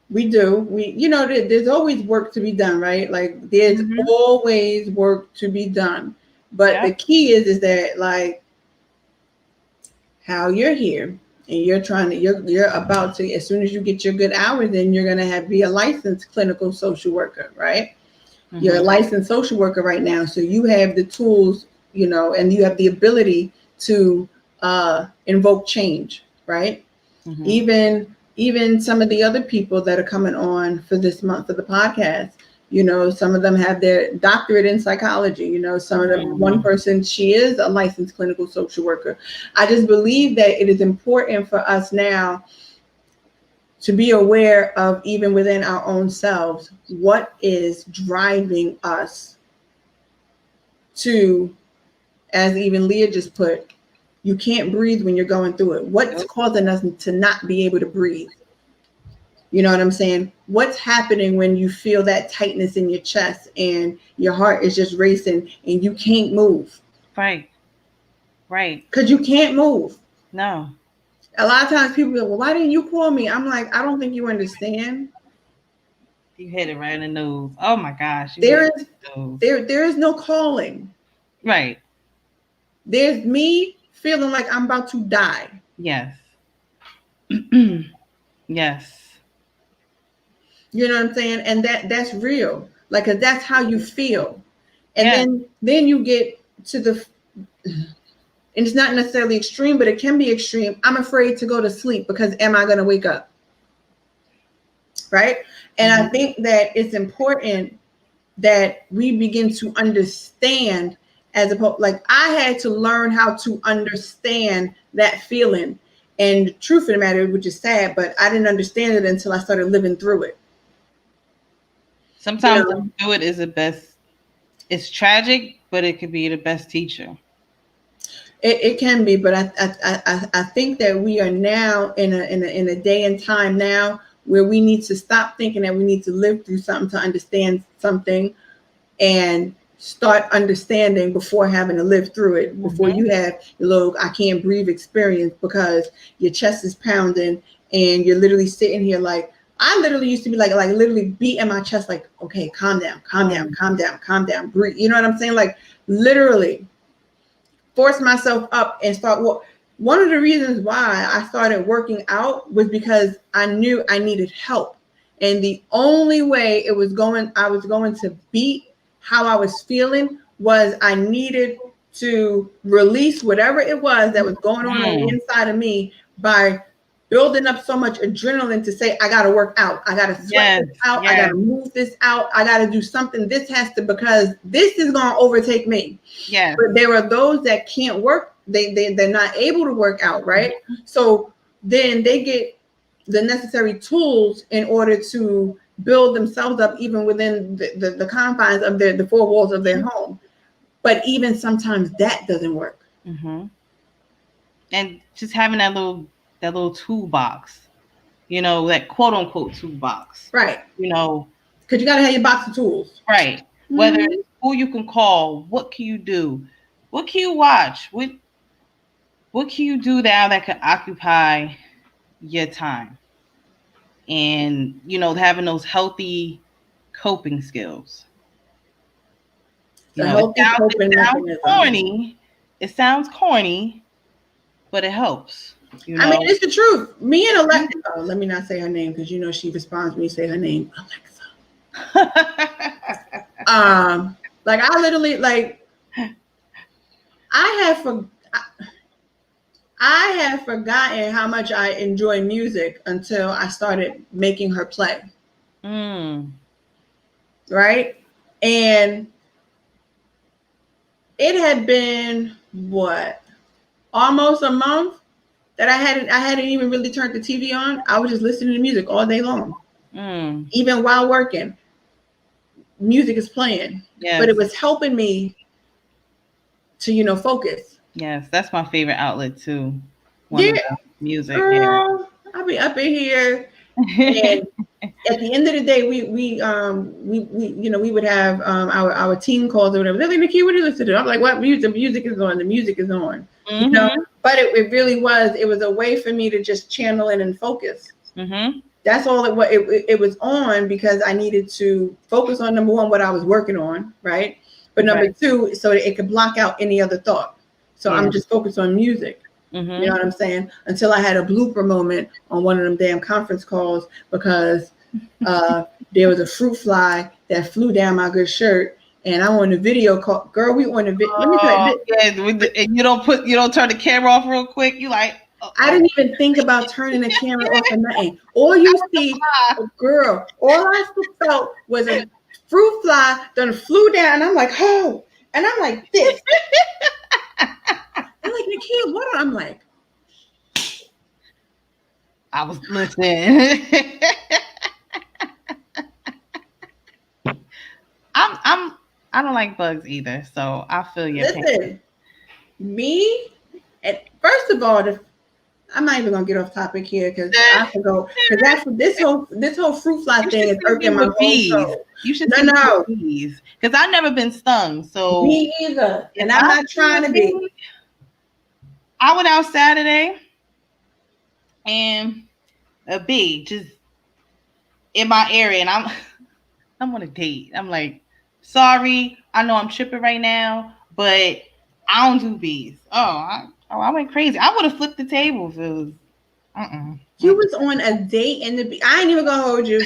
We do. There's always work to be done, right? Like there's always work to be done. But the key is that like how you're here and you're about to, as soon as you get your good hours, then you're gonna be a licensed clinical social worker, right? You're a licensed social worker right now, so you have the tools, and you have the ability to invoke change, right? Even some of the other people that are coming on for this month of the podcast, some of them have their doctorate in psychology. Some of them, one person, she is a licensed clinical social worker. I just believe that it is important for us now to be aware of, even within our own selves, what is driving us to, as even Leah just put, you can't breathe when you're going through it. What's causing us to not be able to breathe? You know what I'm saying? What's happening when you feel that tightness in your chest and your heart is just racing and you can't move? Right. Because you can't move. No. A lot of times people go, well, why didn't you call me? I'm like, I don't think you understand. You hit it right in the nose. Oh my gosh. There is no calling. Right. There's me feeling like I'm about to die. Yes. Yes. You know what I'm saying? And that's real. Like, 'cause that's how you feel. And then you get to the, and it's not necessarily extreme, but it can be extreme. I'm afraid to go to sleep because am I going to wake up? Right? And I think that it's important that we begin to understand, as opposed, like I had to learn how to understand that feeling. And the truth of the matter, which is sad, but I didn't understand it until I started living through it. Sometimes do it is the best. It's tragic, but it could be the best teacher. It can be, but I think that we are now in a day and time now where we need to stop thinking that we need to live through something to understand something, and start understanding before having to live through it. Before you have your little I can't breathe experience because your chest is pounding and you're literally sitting here like, I literally used to be like literally beating my chest like, okay, calm down, breathe. You know what I'm saying? Like literally force myself up and start. One of the reasons why I started working out was because I knew I needed help. And the only way I was going to beat how I was feeling was I needed to release whatever it was that was going on the inside of me by building up so much adrenaline to say, I got to work out. I got to sweat this out. I got to move this out. I got to do something. This has to, because this is going to overtake me. Yeah. But there are those that can't work. They're not able to work out. Right. So then they get the necessary tools in order to build themselves up, even within the confines of the four walls of their home. But even sometimes that doesn't work. And just having that little toolbox, that quote unquote toolbox. Right. Because you got to have your box of tools. Right. Whether it's who you can call, what can you do? What can you watch? What can you do now that can occupy your time? And, having those healthy coping skills. It sounds corny, but it helps. I mean, it's the truth. Me and Alexa, let me not say her name because she responds when you say her name, Alexa. Like I literally I had forgotten how much I enjoy music until I started making her play. Right? And it had been almost a month that I hadn't even really turned the TV on. I was just listening to music all day long. Even while working, music is playing. Yes. But it was helping me to, focus. Yes, that's my favorite outlet too. Music. Girl, I'll be up in here, and at the end of the day, we would have our team calls or whatever. They're like, Nikki, what do you listen to? I'm like, what music? The music is on. The music is on. But it really was. It was a way for me to just channel in and focus. That's all it was. It was on because I needed to focus on, number one, what I was working on, right? But number two, so that it could block out any other thought. So I'm just focused on music. You know what I'm saying? Until I had a blooper moment on one of them damn conference calls because there was a fruit fly that flew down my good shirt, and I on the video call. Girl, we on the video. Let me tell you. And you don't turn the camera off real quick. You like. I didn't even think about turning the camera off or nothing. All you see, girl, all I felt was a fruit fly that flew down. And I'm like, oh, and I'm like this. I'm like, Nikki, what? I'm like, I was listening. I don't like bugs either, so I feel your pain. Me, and first of all, I'm not even gonna get off topic here because I can go because that's this whole fruit fly thing is irking my whole soul. You should no bees because I've never been stung. So me either, and I'm not trying to be. I went out Saturday and a bee just in my area, and I'm on a date. I'm like, sorry, I know I'm tripping right now, but I don't do bees. I went crazy. I would have flipped the table if it was. You was on a date and the bee. I ain't even gonna hold you.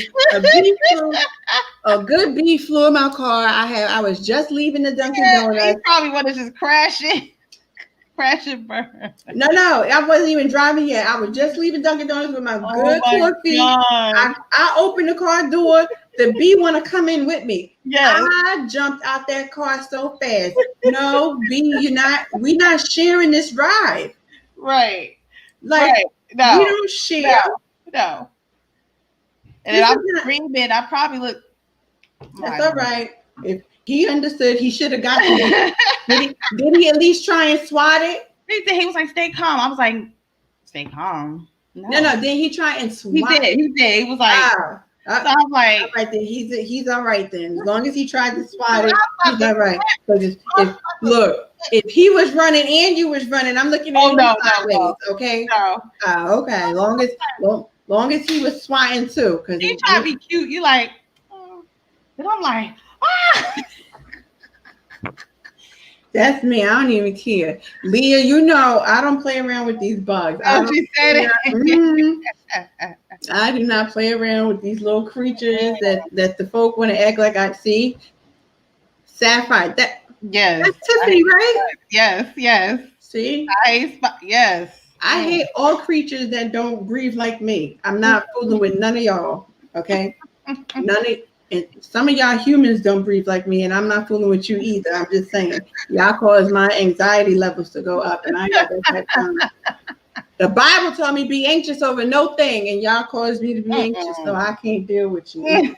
A good bee flew in my car. I was just leaving the Dunkin' Donuts. He probably would have just crashed and burn. No, I wasn't even driving yet. I was just leaving Dunkin' Donuts with my good coffee. I opened the car door. The bee want to come in with me. Yeah. I jumped out that car so fast. No, bee, we not sharing this ride. Right. Like, no, we don't share. No. And I'm screaming. I probably look. That's all right. If he understood, he should have gotten it. Did he at least try and swat it? He was like, stay calm. I was like, stay calm. No. Then he tried and swat it. He did. He was like, so I'm like, all right, then he's all right then. As long as he tried to swat it, he's all right. Because if he was running and you was running, I'm looking at you sideways, okay? No. Okay. Long as he was swatting too. Because he tried to be cute. You like, and I'm like, That's me. I don't even care. Leah, I don't play around with these bugs. She said it. I do not play around with these little creatures that the folk want to act like I see. Sapphire. That's Tiffany, right? Yes. See? Yes. I hate all creatures that don't breathe like me. I'm not fooling with none of y'all. Okay? And some of y'all humans don't breathe like me, and I'm not fooling with you either. I'm just saying, y'all cause my anxiety levels to go up, and I got that type of time. The Bible told me be anxious over no thing, and y'all caused me to be anxious, so I can't deal with you.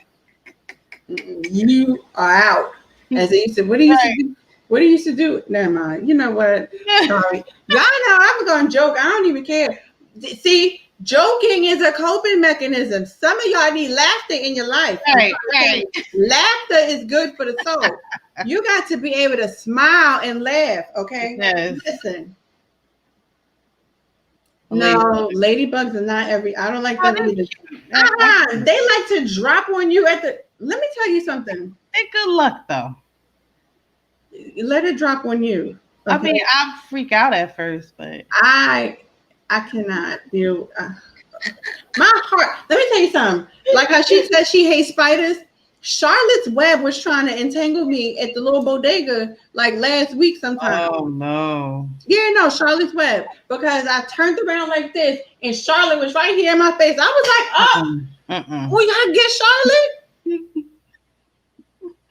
You are out. As they used to, what do you used to do? What do you used to do? Never mind. You know what? Sorry. Y'all know I'm going to joke. I don't even care. See, joking is a coping mechanism. Some of y'all need laughter in your life. Right. Laughter is good for the soul. You got to be able to smile and laugh, okay? Yes. Listen. No, ladybugs are not I don't like them either. They like to drop on you let me tell you something. Hey, good luck though. Let it drop on you. Okay? I mean, I freak out at first, but I cannot deal. My heart. Let me tell you something. Like how she said she hates spiders. Charlotte's Web was trying to entangle me at the little bodega like last week sometime. Oh no. Yeah, no, Charlotte's Web. Because I turned around like this and Charlotte was right here in my face. I was like, oh, we gotta get Charlotte.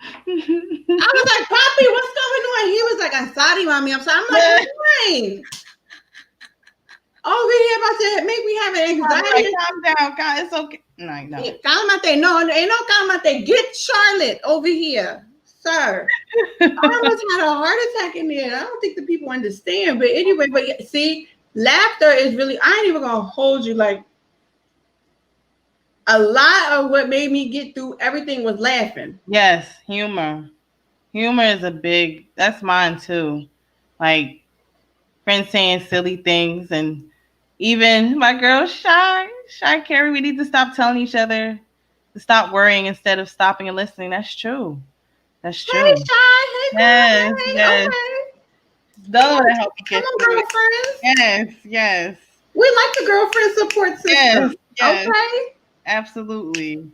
I was like, Poppy, what's going on? He was like, I'm sorry, mommy. I'm sorry. I'm like, fine. Over here about to make me have an anxiety. Like, calm down, guys. It's okay. No. Yeah, calmate. No, ain't no calmate. Get Charlotte over here, sir. I almost had a heart attack in there. I don't think the people understand. But anyway, see, laughter is really, I ain't even going to hold you. Like, a lot of what made me get through everything was laughing. Yes, humor. Humor is that's mine too. Like, friends saying silly things, and even my girl Shy Carrie, we need to stop telling each other to stop worrying instead of stopping and listening. That's true. That's true. Hey, Shy. Hey, yes, girl. yes. Okay. Those that help you get through girlfriends. Yes. We like the girlfriend support system. Yes. Okay. Absolutely.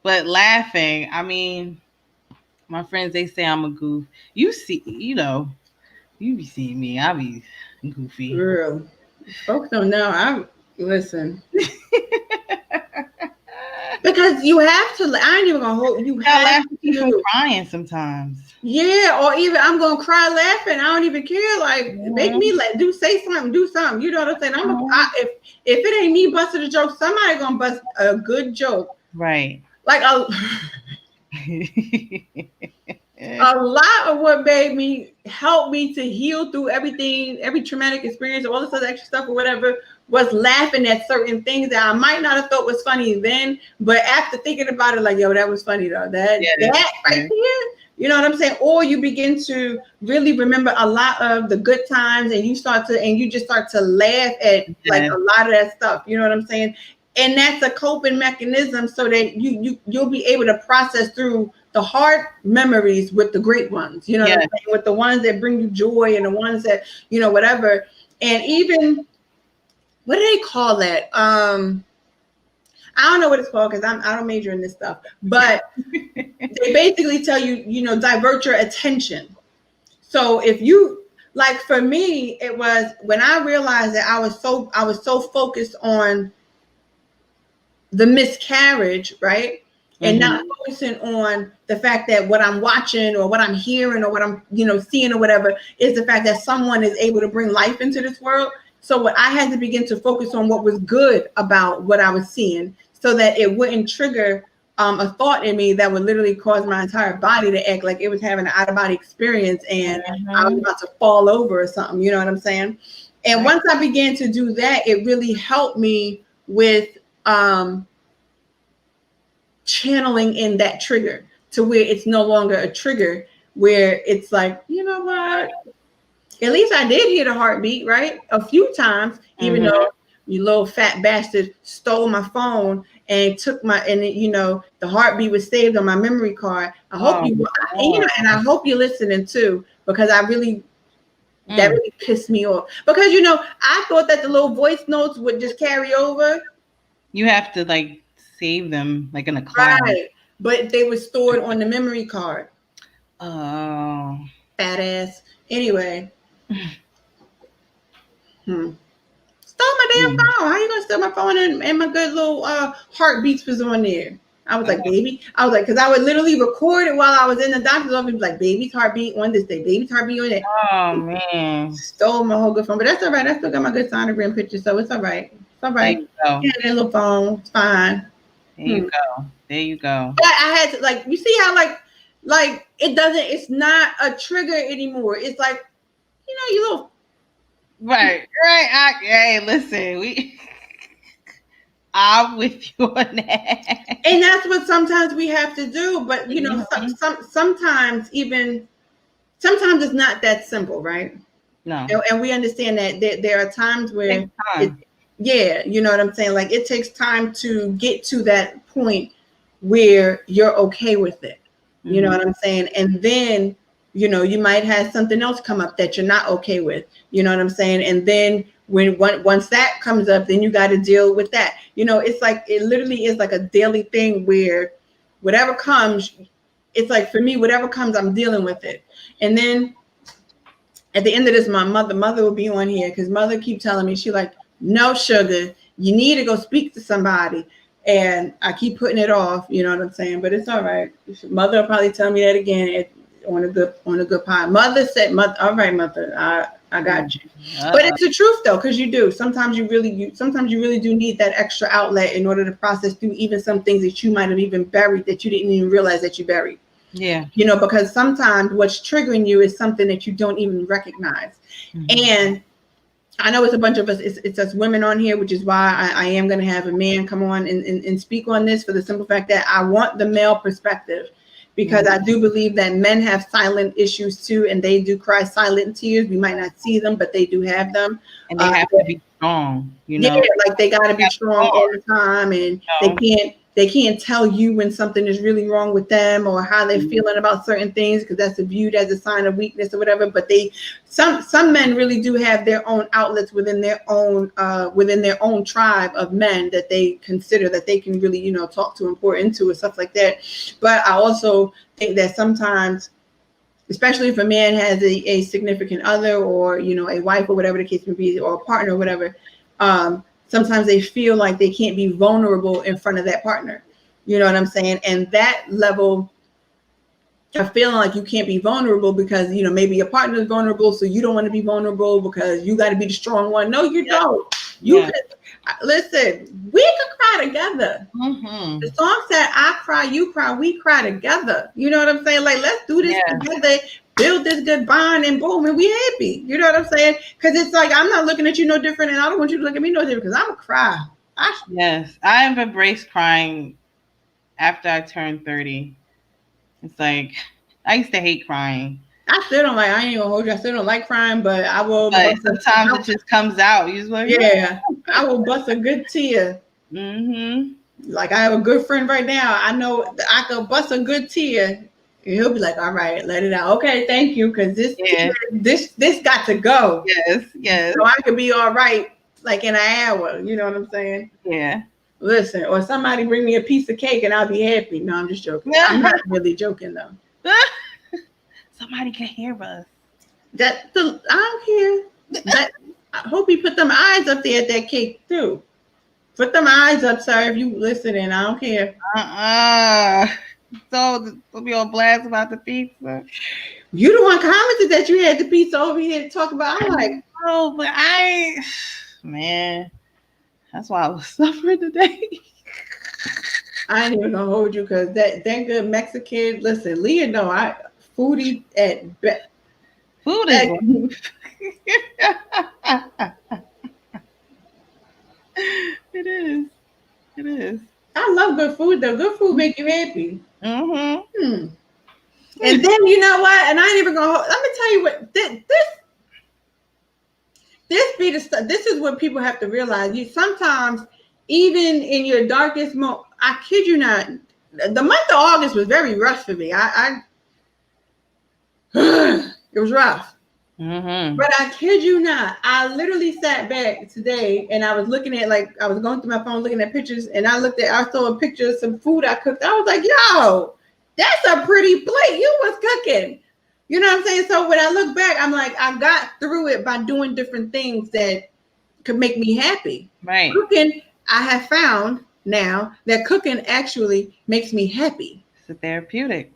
But laughing, I mean, my friends, they say I'm a goof. You be seeing me. I be goofy. Girl, folks don't know. Listen. Because you have to. I ain't even gonna hold you. Have to crying sometimes. Yeah, or even I'm gonna cry laughing. I don't even care. Like, make me say something, do something. You know what I'm saying? If it ain't me busting a joke, somebody gonna bust a good joke. Right. Like a lot of what helped me to heal through everything, every traumatic experience, all this other extra stuff or whatever, was laughing at certain things that I might not have thought was funny then, but after thinking about it, like, yo, that was funny though. That right there, you know what I'm saying? Or you begin to really remember a lot of the good times, and you just start to laugh at like a lot of that stuff. You know what I'm saying? And that's a coping mechanism so that you'll be able to process through the hard memories with the great ones. You know what I'm saying? With the ones that bring you joy and the ones that, whatever. And even, what do they call that? I don't know what it's called because I don't major in this stuff. But they basically tell you, divert your attention. So if you, like for me, it was when I realized that I was so focused on the miscarriage, right? And not focusing on the fact that what I'm watching or what I'm hearing or what I'm, seeing or whatever is the fact that someone is able to bring life into this world. So what I had to begin to focus on what was good about what I was seeing so that it wouldn't trigger a thought in me that would literally cause my entire body to act like it was having an out-of-body experience and I was about to fall over or something. You know what I'm saying? And once I began to do that, it really helped me with channeling in that trigger to where it's no longer a trigger, where it's like, you know what? At least I did hear the heartbeat, right? A few times, even though you little fat bastard stole my phone and took the heartbeat was saved on my memory card. I hope and I hope you're listening too, because I really, that really pissed me off. Because, I thought that the little voice notes would just carry over. You have to save them in a cloud. Right. But they were stored on the memory card. Oh. Fat ass. Anyway. Stole my damn phone. How you gonna steal my phone and my good little heartbeats was on there? I was like, baby. I was like, because I would literally record it while I was in the doctor's office, like, baby's heartbeat on this day, baby's heartbeat on that. Oh man. Stole my whole good phone. But that's all right. I still got my good sonogram picture, so it's all right. It's all right. Yeah, that little phone. It's fine. There you go. But I had to you see how it's not a trigger anymore. It's like, you little. Right. Hey, listen, I'm with you on that. And that's what sometimes we have to do. But sometimes it's not that simple, right? No. And we understand that there are times where you know what I'm saying? Like, it takes time to get to that point where you're okay with it. You know what I'm saying? And then, you might have something else come up that you're not okay with. You know what I'm saying? And then once that comes up, then you got to deal with that. It's like, it literally is like a daily thing where whatever comes, it's like for me, whatever comes, I'm dealing with it. And then at the end of this, my mother will be on here because mother keep telling me, she like, no, sugar, you need to go speak to somebody. And I keep putting it off, you know what I'm saying? But it's all right. Mother will probably tell me that again on a good pod. Mother said, all right, mother, I got you. But it's the truth though, because you do. Sometimes you really do need that extra outlet in order to process through even some things that you might have even buried that you didn't even realize that you buried. Yeah. You know, because sometimes what's triggering you is something that you don't even recognize. And I know it's a bunch of us, it's us women on here, which is why I am going to have a man come on and speak on this, for the simple fact that I want the male perspective, because I do believe that men have silent issues too, and they do cry silent tears. We might not see them, but they do have them. And they have to be strong, you know? Yeah, like they got to be strong all the time, and they can't tell you when something is really wrong with them or how they're feeling about certain things, because that's viewed as a sign of weakness or whatever. But some men really do have their own outlets within their own tribe of men that they consider that they can really, you know, talk to and pour into and stuff like that. But I also think that sometimes, especially if a man has a significant other or, you know, a wife or whatever the case may be, or a partner or whatever, sometimes they feel like they can't be vulnerable in front of that partner. You know what I'm saying? And that level of feeling like you can't be vulnerable because, you know, maybe your partner is vulnerable, so you don't want to be vulnerable because you got to be the strong one. No, you don't. Listen, we can cry together. The song said, I cry, you cry, we cry together. You know what I'm saying? Like, let's do this together, build this good bond, and boom, and we happy. You know what I'm saying? Because it's like, I'm not looking at you no different, and I don't want you to look at me no different, because I'm a cry. Yes, I have embraced crying after I turned 30. It's like, I used to hate crying. I still don't like, I ain't gonna hold you, I still don't like crying, but I will. But sometimes it just comes out. You just like, I will bust a good tear. Like, I have a good friend right now. I know I could bust a good tear, and he'll be like, all right, let it out. Okay, thank you, because this got to go. Yes. So I could be all right, like in an hour. You know what I'm saying? Yeah. Listen, or somebody bring me a piece of cake and I'll be happy. No, I'm just joking. I'm not really joking though. Somebody can hear us. I don't care. I hope you put them eyes up there at that cake too. Put them eyes up, sir, if you listening. I don't care. So we'll be on blast about the pizza. You the one commented that you had the pizza over here to talk about. I'm like, oh, but man, that's why I was suffering today. I ain't even gonna hold you, because that good Mexican. Listen, Leah, no, foodie at best. Food is. It is. I love good food though. Good food make you happy. And then you know what? And I ain't even gonna. Let me tell you what this is what people have to realize. You sometimes, even in your darkest moment, I kid you not, the month of August was very rough for me. It was rough. But I kid you not, I literally sat back today and I was looking at, like, I was going through my phone looking at pictures, and I saw a picture of some food I cooked. I was like, yo, that's a pretty plate you was cooking. You know what I'm saying? So when I look back, I'm like, I got through it by doing different things that could make me happy. Right. Cooking, I have found now that cooking actually makes me happy. It's a therapeutic.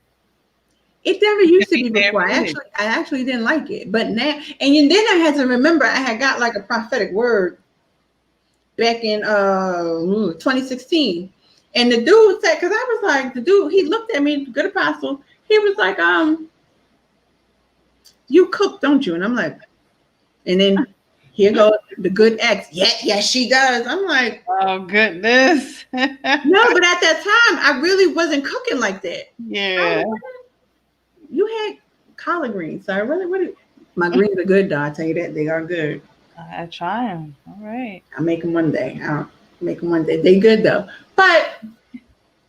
It never used to be before. I actually didn't like it, but now, and then I had to remember I had got like a prophetic word back in 2016, and the dude said, because I was like, he looked at me, good apostle. He was like, you cook, don't you? And I'm like, and then here goes the good ex. Yes, she does. I'm like, oh goodness. No, but at that time I really wasn't cooking like that. Yeah. You had collard greens, so really, my greens are good, though. I tell you that they are good. I try them. All right. I'll make them one day. They good though.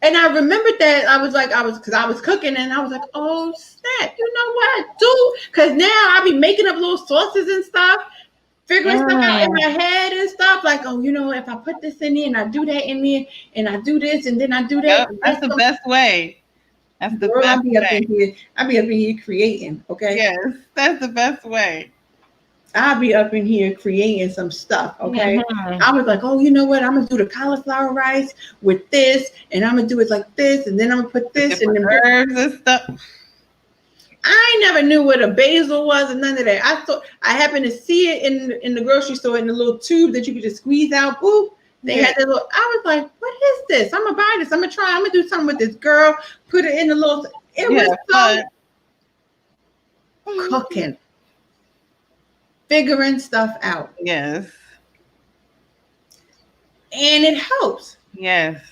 And I remembered that because I was cooking, and I was like, oh snap! You know what, dude? Because now I be making up little sauces and stuff. figuring stuff out in my head and stuff. Like, oh, you know, if I put this in there and I do that in there and I do this and then I do that. Yep, that's the best way. That's the best way. I'll be up in here creating, okay? Yes, that's the best way. I'll be up in here creating some stuff, okay? I was like, oh, you know what? I'm going to do the cauliflower rice with this, and I'm going to do it like this, and then I'm going to put this and then herbs and stuff. I never knew what a basil was and none of that. I happened to see it in the grocery store in the little tube that you could just squeeze out. Boop. They had that little. I was like, what is this? I'm going to buy this. I'm going to try. I'm going to do something with this girl. Put it in the little. It was so cooking. Figuring stuff out. Yes. And it helps. Yes.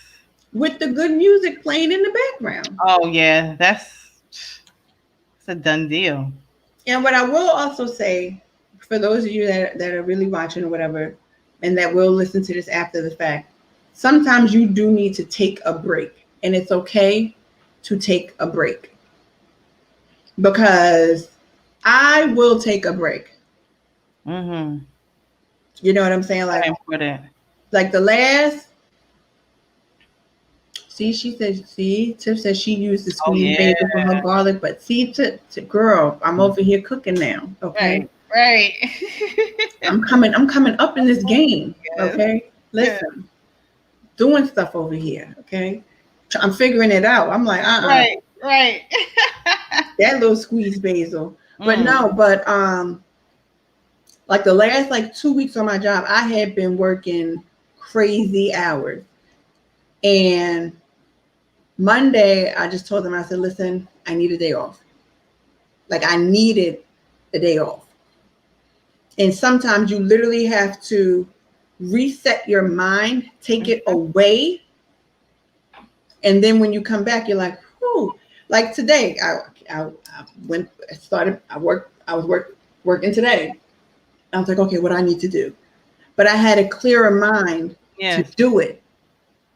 With the good music playing in the background. Oh, yeah. It's a done deal. And what I will also say, for those of you that are really watching or whatever, and that will listen to this after the fact, sometimes you do need to take a break. And it's okay to take a break. Because I will take a break. Mm-hmm. You know what I'm saying? Like the last. See, Tiff says she used the squeeze basil for her garlic, but see, girl, I'm over here cooking now. Okay, right. I'm coming up in this game. Yes. Okay, listen, doing stuff over here. Okay, I'm figuring it out. I'm like, right. That little squeeze basil, but like the last 2 weeks on my job, I had been working crazy hours. And Monday, I just told them, I said, listen, I need a day off. Like I needed a day off. And sometimes you literally have to reset your mind, take it away. And then when you come back, you're like, whew. Like today, I was working today. I was like, okay, what do I need to do? But I had a clearer mind to do it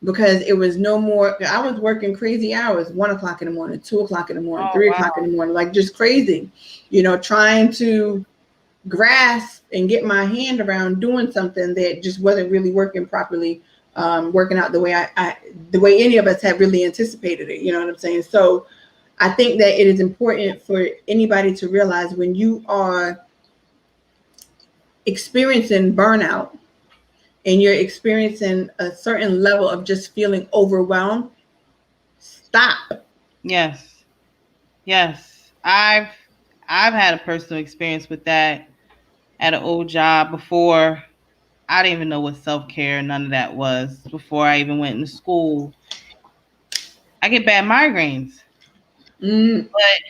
because it was no more. I was working crazy hours, 1 o'clock in the morning, 2 o'clock in the morning, 3 o'clock in the morning, like just crazy, trying to grasp and get my hand around doing something that just wasn't really working properly, working out the way any of us had really anticipated it. You know what I'm saying? So I think that it is important for anybody to realize when you are experiencing burnout and you're experiencing a certain level of just feeling overwhelmed, stop. Yes. I've had a personal experience with that at an old job before. I didn't even know what self-care, none of that was before I even went into school. I get bad migraines. But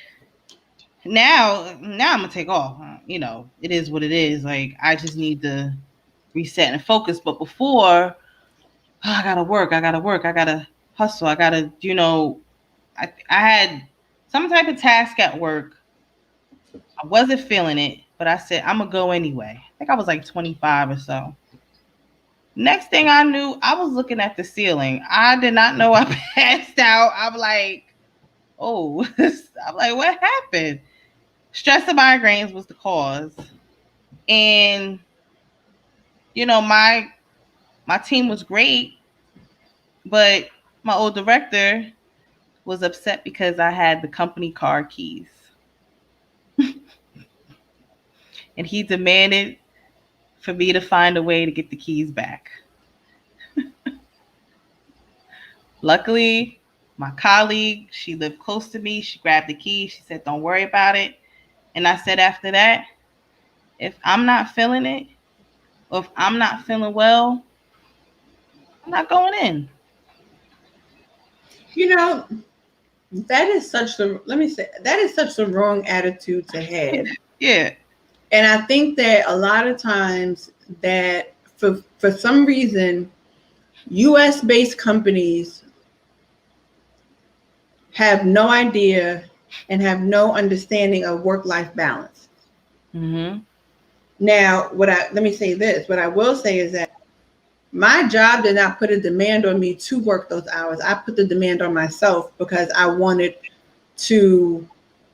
now I'm gonna take off. It is what it is. Like I just need to reset and focus. But before, I gotta work, I gotta hustle, I gotta, I had some type of task at work. I wasn't feeling it, but I said I'm gonna go anyway. I think I was like 25 or so. Next thing I knew, I was looking at the ceiling. I did not know I passed out. I'm like, oh, I'm like, what happened? Stress and migraines was the cause. And, my team was great, but my old director was upset because I had the company car keys. And he demanded for me to find a way to get the keys back. Luckily, my colleague, she lived close to me. She grabbed the keys. She said, don't worry about it. And I said after that, if I'm not feeling it, or if I'm not feeling well, I'm not going in. That is such the wrong attitude to have. Yeah. And I think that a lot of times that for some reason, US-based companies have no idea and have no understanding of work-life balance. Mm-hmm. Now, let me say this. What I will say is that my job did not put a demand on me to work those hours. I put the demand on myself because I wanted to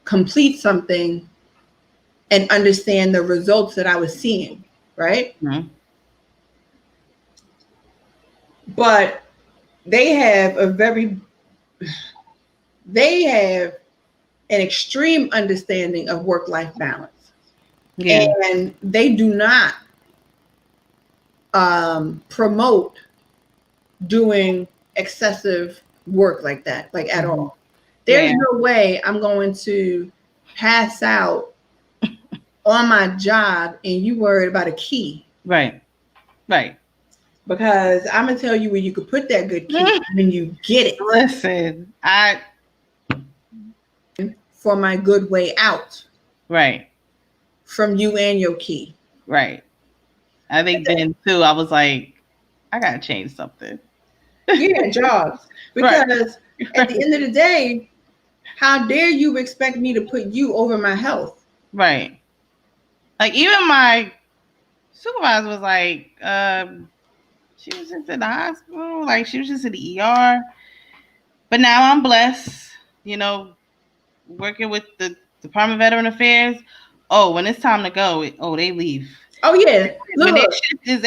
complete something and understand the results that I was seeing, right? Mm-hmm. But they have an extreme understanding of work-life balance. Yeah. And they do not promote doing excessive work like that, like at all. There's no way I'm going to pass out on my job and you worried about a key. Right. Because I'm going to tell you where you could put that good key when you get it. Listen, for my good way out. Right. From you and your key. Right. I think then too, I was like, I got to change something. Yeah, jobs. Because at the end of the day, how dare you expect me to put you over my health? Right. Like even my supervisor was like, she was just in the hospital, like she was just in the ER. But now I'm blessed, working with the Department of Veteran Affairs. Oh, when it's time to go, they leave. Oh yeah. When their shift is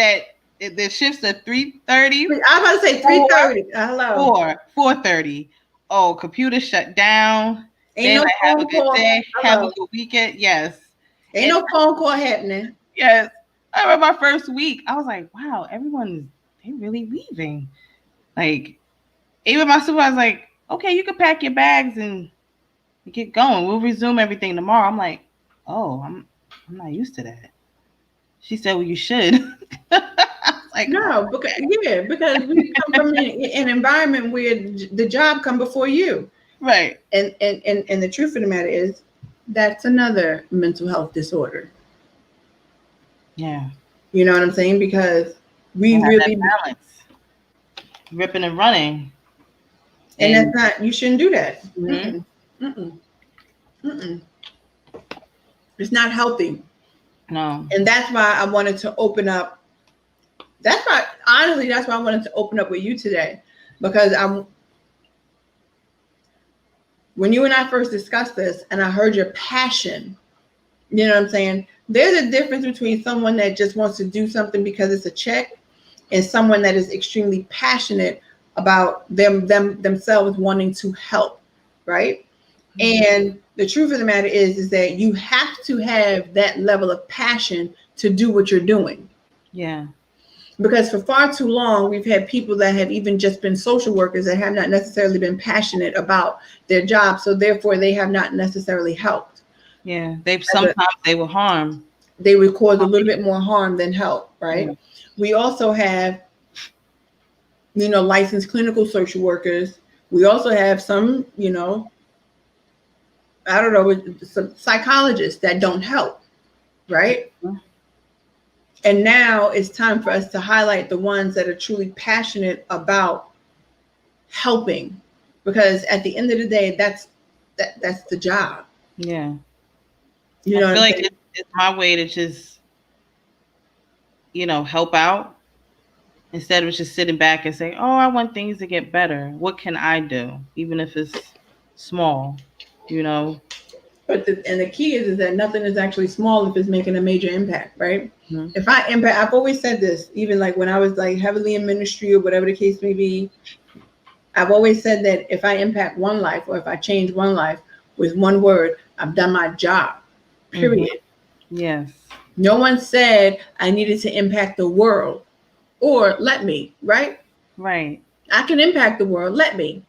the shift's at 3:30. I was about to say 3:30. Hello. 4:30. Oh, computer shut down. Ain't no have a good call. day. Have a good weekend. Yes. Ain't no phone call happening. Yes. I remember my first week. I was like, wow, they really leaving. Like, even my supervisor was like, okay, you can pack your bags and get going. We'll resume everything tomorrow. I'm like, oh, I'm not used to that. She said, well, you should. Like, no, because we come from an environment where the job come before you. Right. And the truth of the matter is that's another mental health disorder. Yeah. You know what I'm saying? Because we really balance. Ripping and running. And that's not, you shouldn't do that. Mm-hmm. It's not healthy. No. And that's why I wanted to open up. That's why I wanted to open up with you today. Because when you and I first discussed this and I heard your passion, you know what I'm saying? There's a difference between someone that just wants to do something because it's a check and someone that is extremely passionate about themselves wanting to help, right? Mm-hmm. And the truth of the matter is that you have to have that level of passion to do what you're doing. Yeah. Because for far too long, we've had people that have even just been social workers that have not necessarily been passionate about their job. So therefore, they have not necessarily helped. Yeah. Sometimes they will harm. They would cause a little bit more harm than help, right? Yeah. We also have, licensed clinical social workers. We also have some, some psychologists that don't help, right? Mm-hmm. And now it's time for us to highlight the ones that are truly passionate about helping, because at the end of the day, that's the job. Yeah. I feel like it's my way to just, help out instead of just sitting back and saying, oh, I want things to get better. What can I do? Even if it's small, But the key is that nothing is actually small if it's making a major impact, right? Mm-hmm. I've always said this, even like when I was like heavily in ministry or whatever the case may be, I've always said that if I impact one life or if I change one life with one word, I've done my job, period. Mm-hmm. Yes. No one said I needed to impact the world or let me, right? Right. I can impact the world, let me.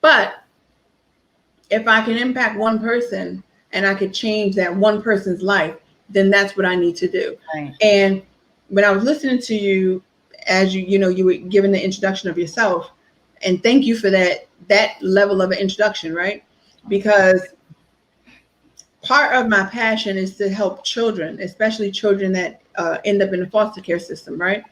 But if I can impact one person and I could change that one person's life, then that's what I need to do. Right. And when I was listening to you, as you were giving the introduction of yourself, and thank you for that level of an introduction, right? Because part of my passion is to help children, especially children that end up in the foster care system, right?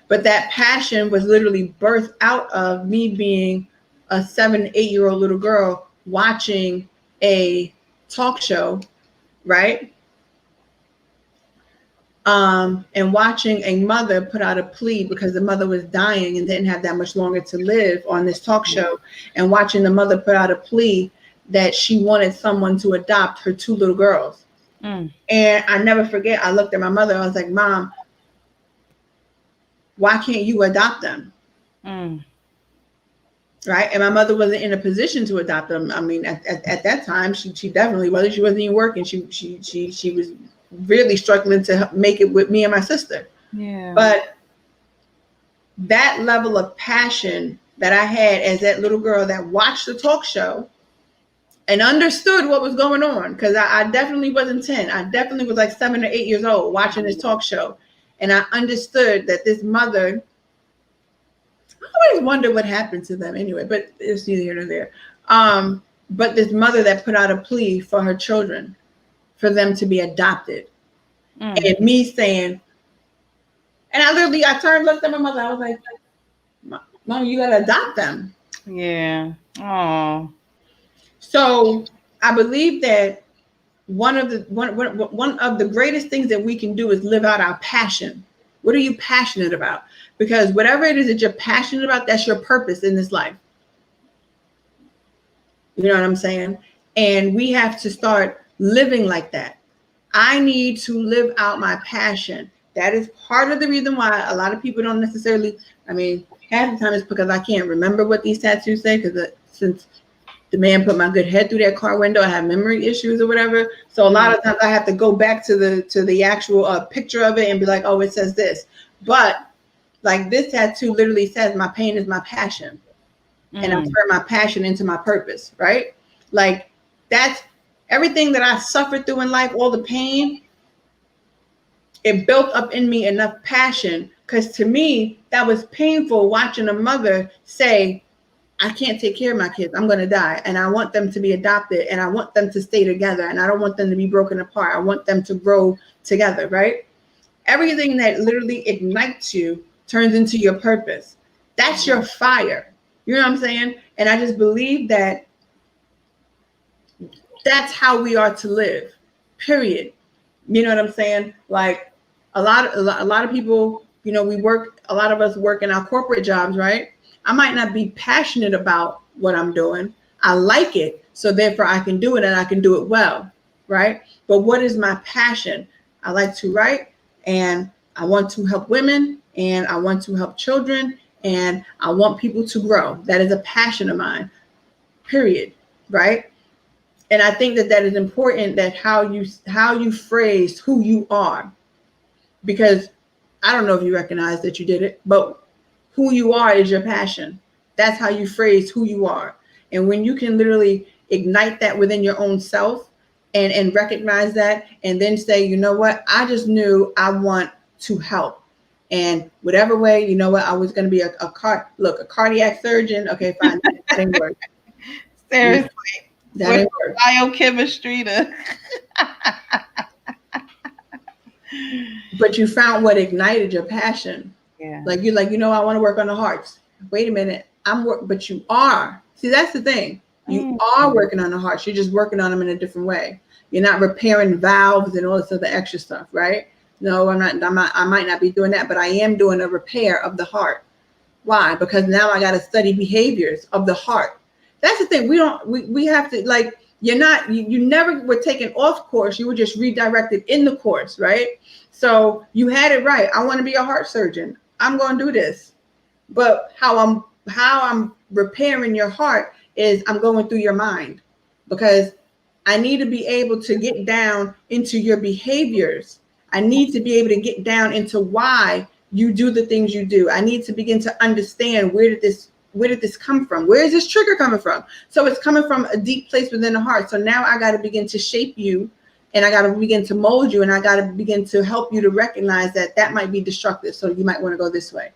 But that passion was literally birthed out of me being a 7-8-year-old little girl watching a talk show, right? And watching a mother put out a plea because the mother was dying and didn't have that much longer to live on this talk show, and watching the mother put out a plea that she wanted someone to adopt her 2 little girls. And I never forget, I looked at my mother, I was like, Mom, why can't you adopt them? Right? And my mother wasn't in a position to adopt them. I mean, at that time, she definitely wasn't. She wasn't even working. She was really struggling to make it with me and my sister. Yeah. But that level of passion that I had as that little girl that watched the talk show and understood what was going on, because I definitely wasn't 10. I definitely was like 7 or 8 years old watching this talk show. And I understood that this mother, I always wonder what happened to them anyway, but it's neither here nor there. But this mother that put out a plea for her children, for them to be adopted. And me saying, and I looked at my mother, I was like, Mom, you gotta adopt them. Yeah. Oh. So I believe that one of the greatest things that we can do is live out our passion. What are you passionate about? Because whatever it is that you're passionate about, that's your purpose in this life. You know what I'm saying? And we have to start living like that. I need to live out my passion. That is part of the reason why a lot of people don't necessarily, I mean, half the time it's because I can't remember what these tattoos say, because since the man put my good head through that car window, I have memory issues or whatever. So a lot of times I have to go back to the actual picture of it and be like, oh, it says this. But like this tattoo literally says, my pain is my passion. And I turn my passion into my purpose, right? Like that's everything that I suffered through in life, all the pain, it built up in me enough passion, because to me, that was painful watching a mother say, I can't take care of my kids. I'm going to die. And I want them to be adopted, and I want them to stay together, and I don't want them to be broken apart. I want them to grow together, right? Everything that literally ignites you turns into your purpose. That's your fire. You know what I'm saying? And I just believe that that's how we are to live, period. You know what I'm saying? Like a lot of people, you know, a lot of us work in our corporate jobs, right? I might not be passionate about what I'm doing. I like it, so therefore I can do it, and I can do it well, right? But what is my passion? I like to write, and I want to help women, and I want to help children, and I want people to grow. That is a passion of mine, period, right? And I think that is important, that how you phrase who you are, because I don't know if you recognize that you did it, but who you are is your passion. That's how you phrase who you are. And when you can literally ignite that within your own self and recognize that, and then say, you know what, I just knew I want to help. And whatever way, you know what, I was going to be a cardiac surgeon. Okay, fine. That didn't work. Seriously. That didn't work. Biochemistry to... But you found what ignited your passion. Yeah. Like you know, I want to work on the hearts. Wait a minute, but you are. See, that's the thing. You are working on the hearts. You're just working on them in a different way. You're not repairing valves and all this other extra stuff, right? No, I'm not. I might not be doing that, but I am doing a repair of the heart. Why? Because now I got to study behaviors of the heart. That's the thing. We have to, like, you never were taken off course. You were just redirected in the course, right? So you had it right. I want to be a heart surgeon. I'm going to do this. But how I'm repairing your heart is I'm going through your mind, because I need to be able to get down into your behaviors. I need to be able to get down into why you do the things you do. I need to begin to understand where did this come from? Where is this trigger coming from? So it's coming from a deep place within the heart. So now I got to begin to shape you, and I got to begin to mold you, and I got to begin to help you to recognize that might be destructive. So you might want to go this way.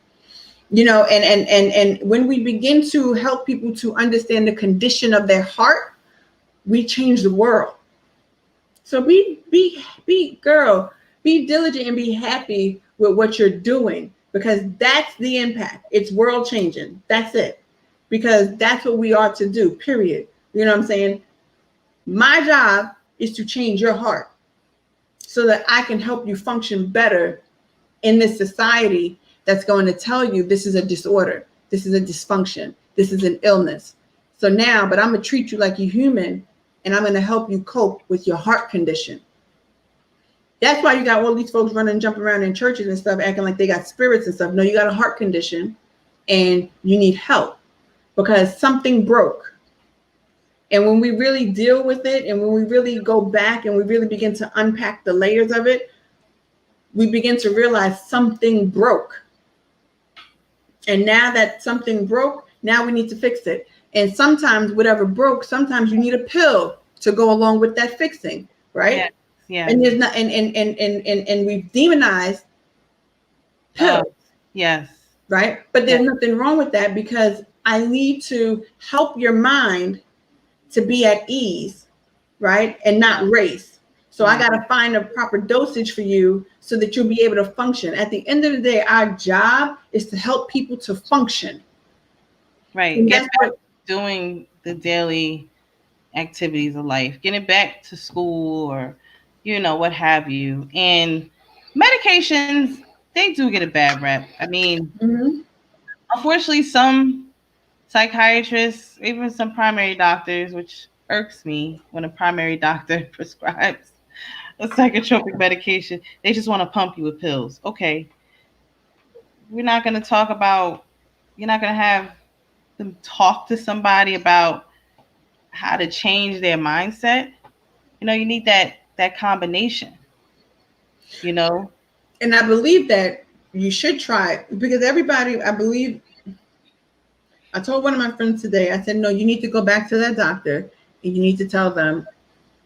You know, and when we begin to help people to understand the condition of their heart, we change the world. So be diligent and be happy with what you're doing, because that's the impact. It's world changing. That's it. Because that's what we are to do, period. You know what I'm saying? My job is to change your heart so that I can help you function better in this society that's going to tell you this is a disorder, this is a dysfunction, this is an illness. So now, but I'm going to treat you like you're human, and I'm going to help you cope with your heart condition. That's why you got all these folks running and jumping around in churches and stuff, acting like they got spirits and stuff. No, you got a heart condition and you need help because something broke. And when we really deal with it and when we really go back and we really begin to unpack the layers of it, we begin to realize something broke. And now that something broke, now we need to fix it. And sometimes whatever broke, sometimes you need a pill to go along with that fixing, right? Yeah. Yeah. And there's not and we've demonized pills. Yes. Right? But there's nothing wrong with that because I need to help your mind to be at ease, right? And not race. So I got to find a proper dosage for you so that you'll be able to function. At the end of the day, our job is to help people to function. Right. And Get back to doing the daily activities of life, getting back to school or, what have you. And medications, they do get a bad rep. I mean, unfortunately, some psychiatrists, even some primary doctors, which irks me when a primary doctor prescribes a psychotropic medication, they just want to pump you with pills. Okay. You're not going to have them talk to somebody about how to change their mindset. You need that combination, And I believe that you should try it because everybody, I told one of my friends today, I said, no, you need to go back to that doctor and you need to tell them,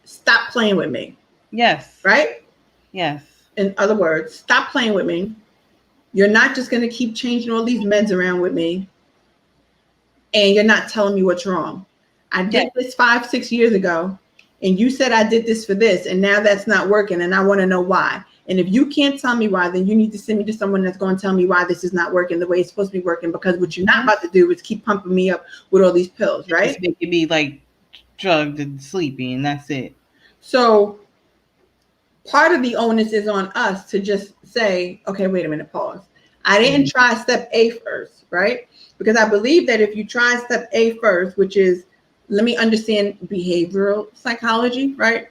stop playing with me. Yes. Right? Yes. In other words, stop playing with me. You're not just going to keep changing all these meds around with me. And you're not telling me what's wrong. I did this 5-6 years ago. And you said I did this for this. And now that's not working. And I want to know why. And if you can't tell me why, then you need to send me to someone that's going to tell me why this is not working the way it's supposed to be working. Because what you're not about to do is keep pumping me up with all these pills, right? Just make you be like drugged and sleepy, and that's it. So part of the onus is on us to just say, okay, wait a minute, pause. I didn't try step A first, right? Because I believe that if you try step A first, which is, let me understand behavioral psychology, right?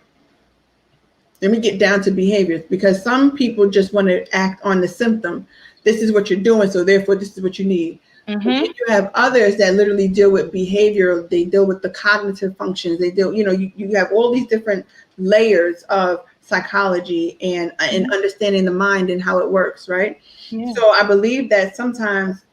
Let me get down to behaviors because some people just want to act on the symptom. This is what you're doing, so therefore this is what you need. Mm-hmm. Then you have others that literally deal with behavior. They deal with the cognitive functions. They deal, you have all these different layers of psychology and understanding the mind and how it works, right? Yeah. So I believe that sometimes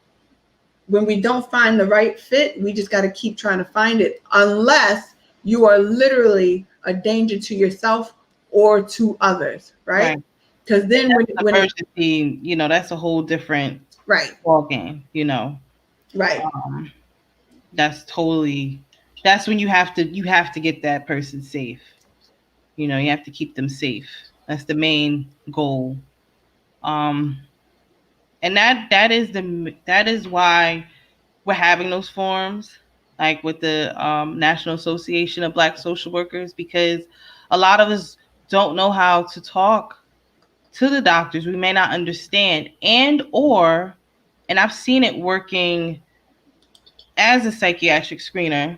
when we don't find the right fit, we just got to keep trying to find it unless you are literally a danger to yourself or to others, right? Because then when emergency, that's a whole different ball game, Right. That's when you have to get that person safe. You have to keep them safe. That's the main goal. And that is why we're having those forums, like with the National Association of Black Social Workers, because a lot of us don't know how to talk to the doctors. We may not understand, and I've seen it working as a psychiatric screener.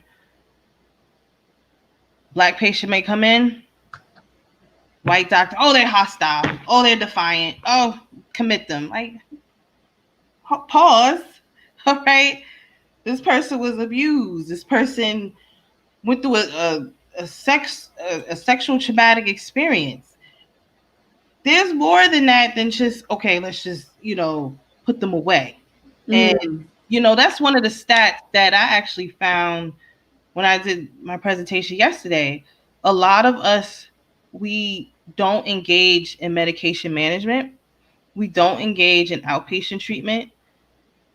Black patient may come in, white doctor, oh, they're hostile, oh, they're defiant, oh, commit them. Like, pause. All right, this person was abused. This person went through a sexual traumatic experience. There's more than that than just, okay, let's just, put them away. And, that's one of the stats that I actually found when I did my presentation yesterday. A lot of us, we don't engage in medication management. We don't engage in outpatient treatment,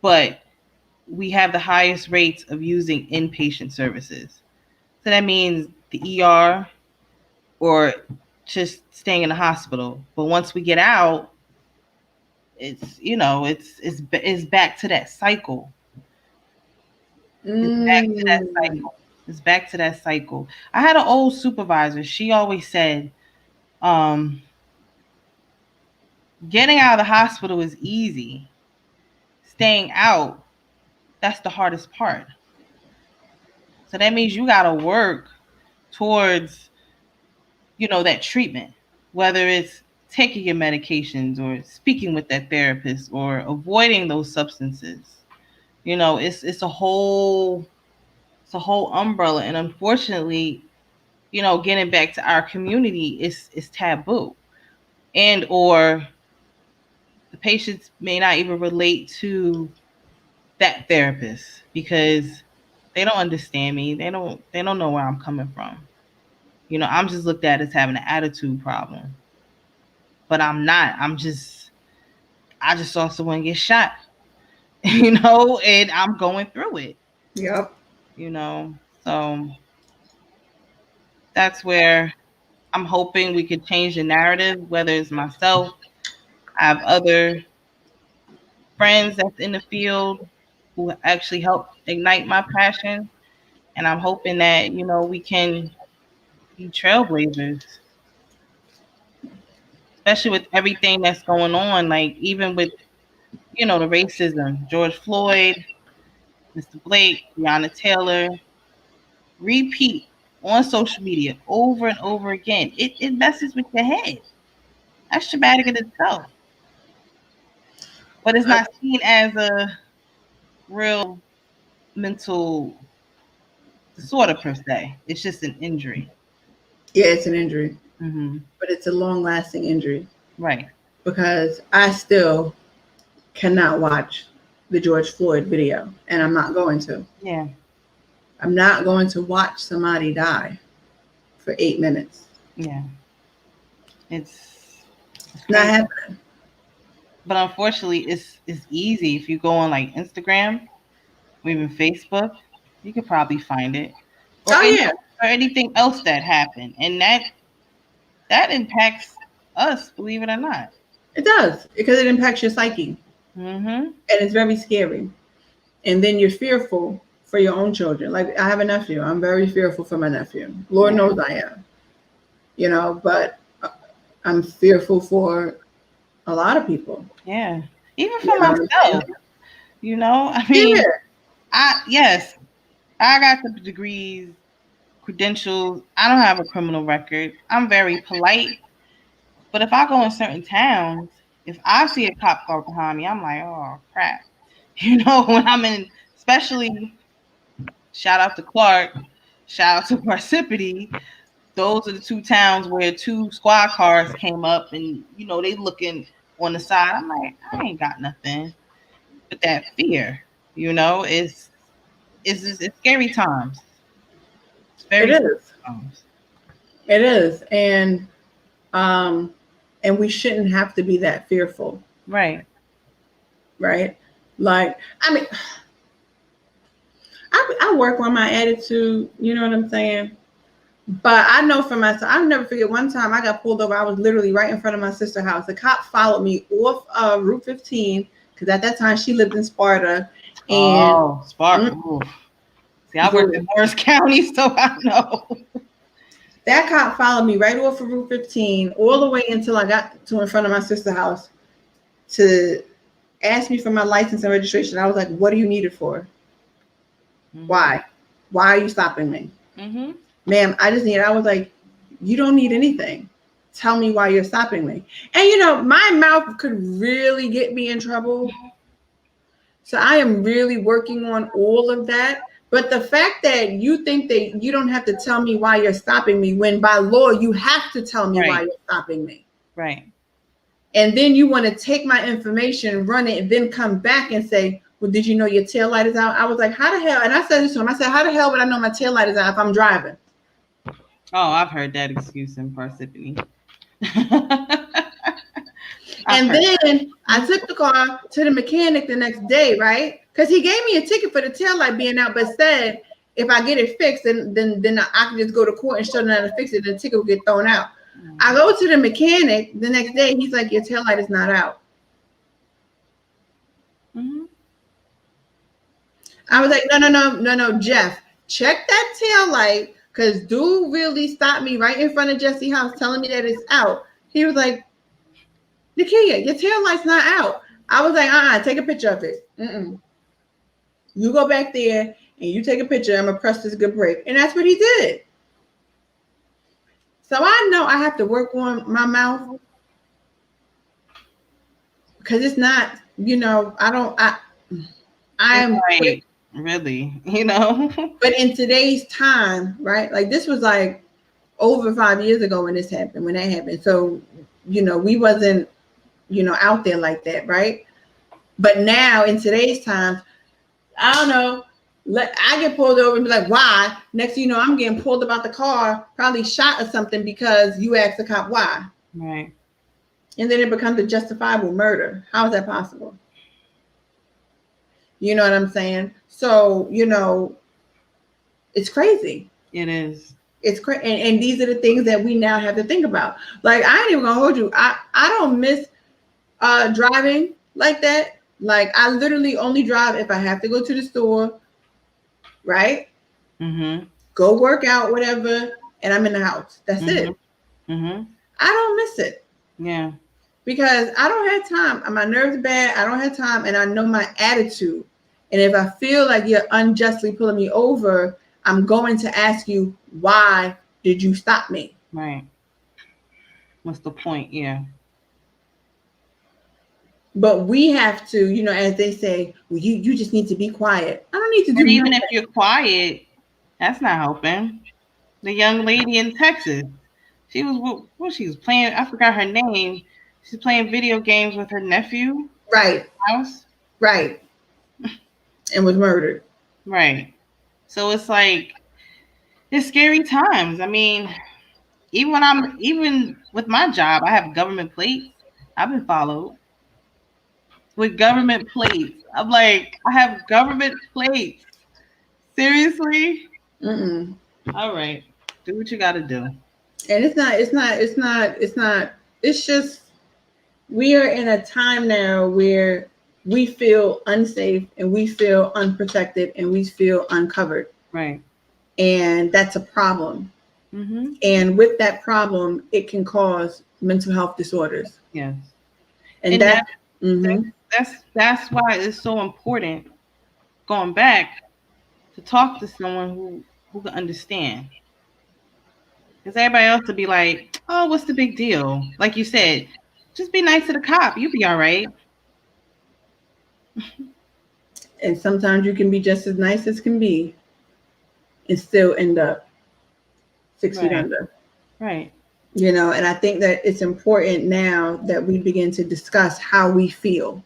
but we have the highest rates of using inpatient services. So that means the ER or just staying in the hospital. But once we get out, it's back to that cycle. It's back to that cycle. It's back to that cycle. I had an old supervisor. She always said, getting out of the hospital is easy. Staying out, that's the hardest part. So that means you got to work towards, that treatment, whether it's taking your medications or speaking with that therapist or avoiding those substances. You know, it's a whole umbrella, and unfortunately, you know, getting back to our community, it's taboo, and or the patients may not even relate to that therapist because they don't understand me. They don't know where I'm coming from. You know, I'm just looked at as having an attitude problem. But I'm not. I just saw someone get shot, you know, and I'm going through it. Yep. You know. So that's where I'm hoping we could change the narrative, whether it's myself, I have other friends that's in the field who actually help ignite my passion. And I'm hoping that, you know, we can be trailblazers, especially with everything that's going on. Like, even with, you know, the racism, George Floyd, Mr. Blake, Breonna Taylor, repeat on social media over and over again. It messes with your head. That's traumatic in itself. But it's not seen as a real mental disorder per se. It's just an injury. Yeah, it's an injury, Mm-hmm. but it's a long-lasting injury. Right. Because I still cannot watch the George Floyd video, and I'm not going to. Yeah. I'm not going to watch somebody die for 8 minutes. Yeah. It's not happening. But unfortunately, it's easy. If you go on like Instagram or even Facebook, you could probably find it. Or or anything else that happened, and that impacts us, believe it or not. It does, because it impacts your psyche. Mm-hmm. And it's very scary. And then you're fearful for your own children. Like, I have a nephew. I'm very fearful for my nephew. Lord knows I am. You know, but I'm fearful for a lot of people. Yeah. Even for myself. You know, I mean, I got the degrees, credentials. I don't have a criminal record. I'm very polite. But if I go in certain towns, if I see a cop car behind me, I'm like, oh crap. You know, when I'm in, especially shout out to Clark, shout out to Parsippany. Those are the two towns where 2 squad cars came up, and you know, they looking on the side. I'm like, I ain't got nothing. But that fear, you know, it's scary times. It's very scary times. It is. And we shouldn't have to be that fearful. Right. Right? Like, I mean, I work on my attitude, you know what I'm saying? But I know for myself, I'll never forget one time I got pulled over. I was literally right in front of my sister's house. The cop followed me off Route 15, because at that time she lived in Sparta. And Sparta. See, I worked in Morris County, so I know. That cop followed me right off of Route 15 all the way until I got to in front of my sister's house to ask me for my license and registration. I was like, what do you need it for? Mm-hmm. Why are you stopping me? Mm-hmm. Ma'am, I just need it. I was like, you don't need anything. Tell me why you're stopping me. And you know, my mouth could really get me in trouble. So I am really working on all of that. But the fact that you think that you don't have to tell me why you're stopping me, when by law you have to tell me why you're stopping me. Right. And then you want to take my information, run it, and then come back and say, well, did you know your tail light is out? I was like, how the hell? And I said this to him. I said, how the hell would I know my tail light is out if I'm driving? Oh, I've heard that excuse in Parsippany. And then I took the car to the mechanic the next day, right? Because he gave me a ticket for the taillight being out, but said if I get it fixed, then I can just go to court and show them how to fix it, and the ticket will get thrown out. Mm-hmm. I go to the mechanic the next day. He's like, your taillight is not out. Mm-hmm. I was like, no, Jeff, check that taillight, because dude really stopped me right in front of Jesse's house telling me that it's out. He was like, Nakia, your tail light's not out. I was like, take a picture of it. Mm-mm. You go back there and you take a picture. I'm going to press this good brake. And that's what he did. So I know I have to work on my mouth. because it's not, I'm right. Really, but in today's time, right? Like this was like over 5 years ago when that happened. So, we wasn't, out there like that, right? But now in today's times, I don't know. I get pulled over and be like, why? Next thing you know, I'm getting pulled about the car, probably shot or something because you asked the cop why. Right. And then it becomes a justifiable murder. How is that possible? You know what I'm saying? So, it's crazy. It is. It's crazy. And these are the things that we now have to think about. Like, I ain't even gonna hold you. I don't miss driving like that. Like, I literally only drive if I have to go to the store, right? Mm-hmm. Go work out, whatever, and I'm in the house. That's it. Mm-hmm. I don't miss it. Yeah. Because I don't have time. My nerves are bad. I don't have time, and I know my attitude. And if I feel like you're unjustly pulling me over, I'm going to ask you, why did you stop me? Right. What's the point? Yeah. But we have to, as they say, well, you just need to be quiet. I don't need to do And even nothing. if you're quiet, that's not helping. The young lady in Texas, she was playing, I forgot her name. She's playing video games with her nephew. Right. House. Right. And was murdered. Right. So it's like, it's scary times. I mean, even with my job, I have government plates. I've been followed with government plates. I'm like, I have government plates. Seriously? Mm-mm. All right. Do what you got to do. And it's just, we are in a time now where we feel unsafe and we feel unprotected and we feel uncovered. Right. And that's a problem. Mm-hmm. And with that problem, it can cause mental health disorders. Yes. And that's why it's so important going back to talk to someone who can understand. Because everybody else would be like, oh, what's the big deal? Like you said, just be nice to the cop. You'll be all right. And sometimes you can be just as nice as can be and still end up 6 feet under. Right. And I think that it's important now that we begin to discuss how we feel.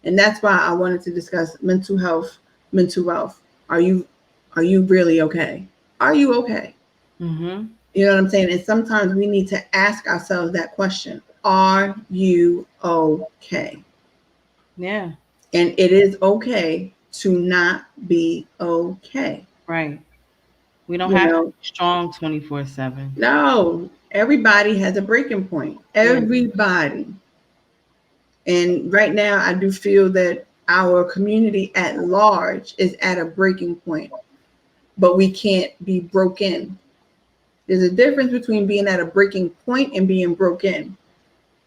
And that's why I wanted to discuss mental health, mental wealth. Are you really okay? Are you okay? Mm-hmm. You know what I'm saying? And sometimes we need to ask ourselves that question. Are you okay? Yeah. And it is okay to not be okay. Right. We don't have to be strong 24/7. No, everybody has a breaking point. Everybody. And right now, I do feel that our community at large is at a breaking point, but we can't be broken. There's a difference between being at a breaking point and being broken.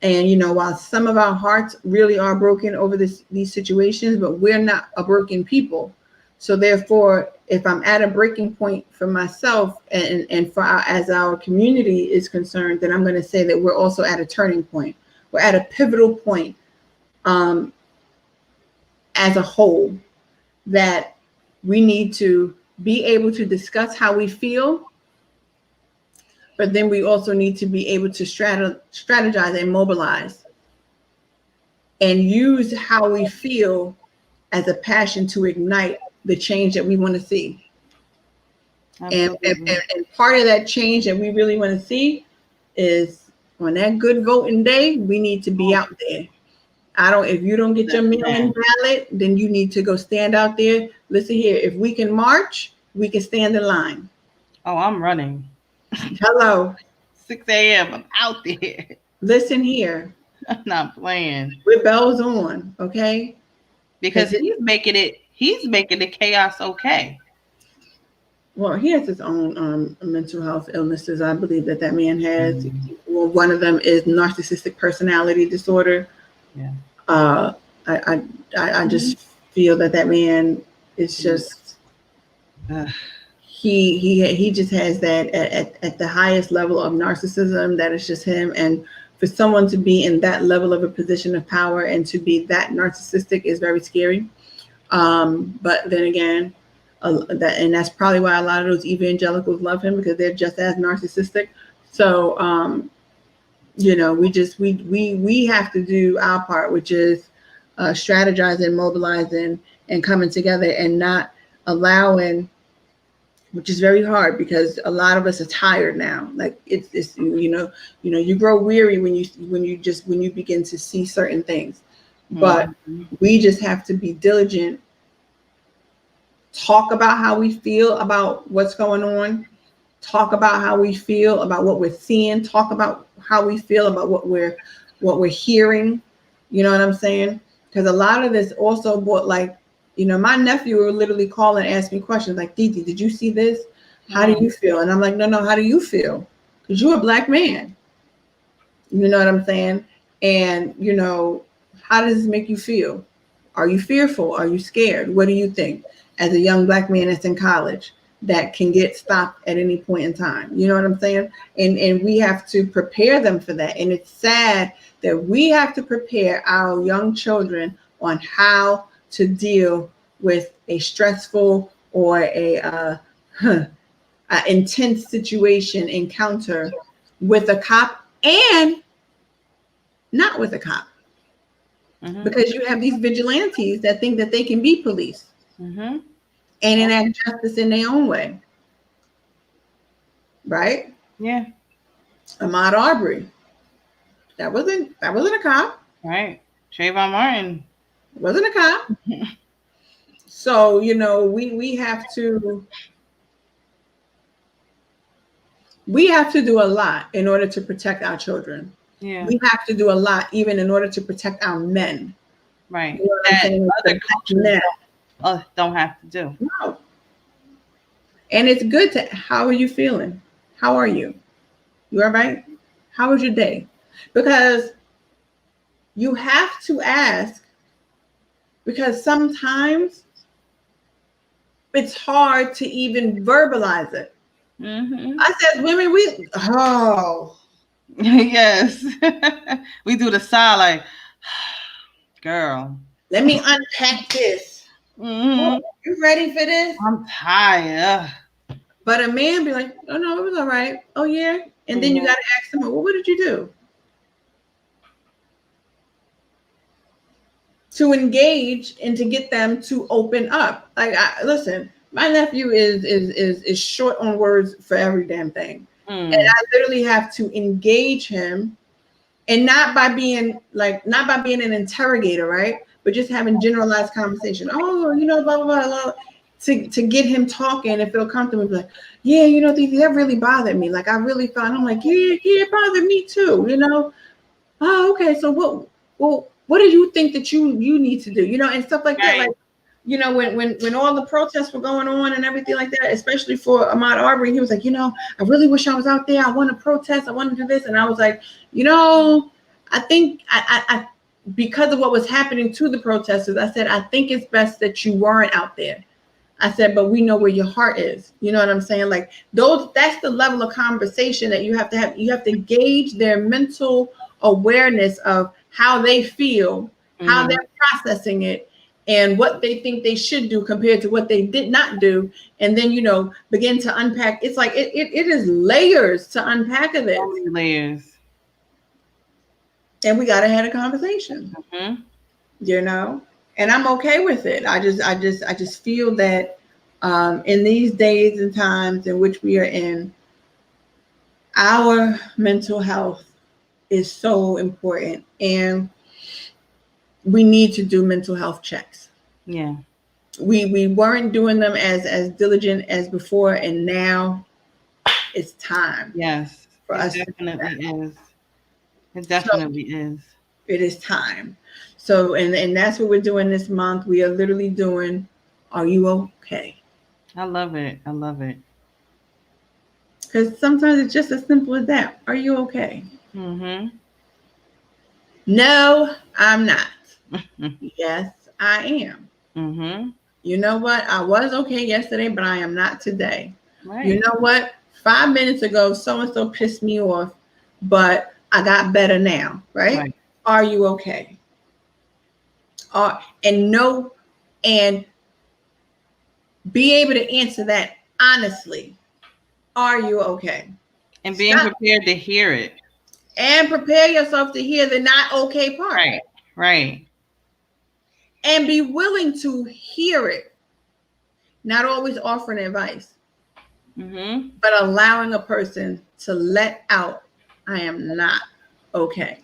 And, while some of our hearts really are broken over these situations, but we're not a broken people. So therefore, if I'm at a breaking point for myself and for as our community is concerned, then I'm going to say that we're also at a turning point. We're at a pivotal point as a whole, that we need to be able to discuss how we feel, but then we also need to be able to strategize and mobilize and use how we feel as a passion to ignite the change that we want to see. And part of that change that we really want to see is on that good voting day, we need to be out there. If you don't get your mail-in ballot, then you need to go stand out there. Listen here, if we can march, we can stand in line. Oh, I'm running. Hello. 6 a.m. I'm out there. Listen here. I'm not playing. With bells on, okay? Because he's making it chaos okay. Well, he has his own mental health illnesses. I believe that man has. Mm-hmm. Well, one of them is narcissistic personality disorder. Yeah. I just feel that man is just he just has that at the highest level of narcissism. That is just him. And for someone to be in that level of a position of power and to be that narcissistic is very scary. But then again, that's probably why a lot of those evangelicals love him, because they're just as narcissistic. So, we have to do our part, which is strategizing, mobilizing, and coming together, and not allowing, which is very hard because a lot of us are tired now. Like it's you grow weary when you begin to see certain things. But we just have to be diligent, talk about how we feel about what's going on, talk about how we feel about what we're seeing, talk about how we feel about what we're hearing. You know what I'm saying? Because a lot of this also brought, like, my nephew would literally call and ask me questions like, Didi, did you see this? How do you feel? And I'm like, no, how do you feel? Because you're a Black man. You know what I'm saying? And, how does this make you feel? Are you fearful? Are you scared? What do you think? As a young Black man that's in college that can get stopped at any point in time. You know what I'm saying? And we have to prepare them for that. And it's sad that we have to prepare our young children on how to deal with a stressful or a intense situation encounter with a cop and not with a cop. Because you have these vigilantes that think that they can be police and enact justice in their own way. Right? Yeah. Ahmaud Arbery. That wasn't a cop. Right. Trayvon Martin. Wasn't a cop. So, we have to do a lot in order to protect our children. Yeah. We have to do a lot even in order to protect our men. Right. You know what I'm saying? Other cultures don't have to do. No. And it's good to, how are you feeling? How are you? You all right? How was your day? Because you have to ask, because sometimes it's hard to even verbalize it. I said, women, yes. We do the sigh like, girl. Let me unpack this. Oh, you ready for this? I'm tired. But a man be like, oh no, it was all right. Oh yeah. And then you got to ask them, well, what did you do? To engage and to get them to open up. Like, listen, my nephew is short on words for every damn thing. And I literally have to engage him, and not by being an interrogator, right? But just having generalized conversation. Oh, blah, blah, blah, blah, to get him talking and feel comfortable. Like, yeah, that really bothered me. Like, I really felt, and I'm like, yeah, it bothered me too, Oh, okay. So what do you think that you need to do? And stuff like that. Like, when all the protests were going on and everything like that, especially for Ahmaud Arbery, he was like, I really wish I was out there. I want to protest. I want to do this. And I was like, I think I because of what was happening to the protesters, I said, I think it's best that you weren't out there. I said, but we know where your heart is. You know what I'm saying? Like, that's the level of conversation that you have to have. You have to gauge their mental awareness of how they feel, how they're processing it, and what they think they should do compared to what they did not do. And then, begin to unpack. It's like, it is layers to unpack of this. Layers. And we got to have a conversation, and I'm okay with it. I just feel that in these days and times in which we are in, our mental health is so important, and we need to do mental health checks. Yeah. We weren't doing them as diligent as before, and now it's time. Yes. For us. Definitely is. It definitely is. It is time. So, and that's what we're doing this month. We are literally doing, are you okay? I love it. I love it. Because sometimes it's just as simple as that. Are you okay? No, I'm not. Yes, I am. You know what? I was okay yesterday, but I am not today. Right. You know what? 5 minutes ago, so-and-so pissed me off, but I got better now, right? Are you okay? And know and be able to answer that honestly. Are you okay? And being prepared to hear it. And prepare yourself to hear the not okay part. Right. And be willing to hear it. Not always offering advice, but allowing a person to let out, I am not okay.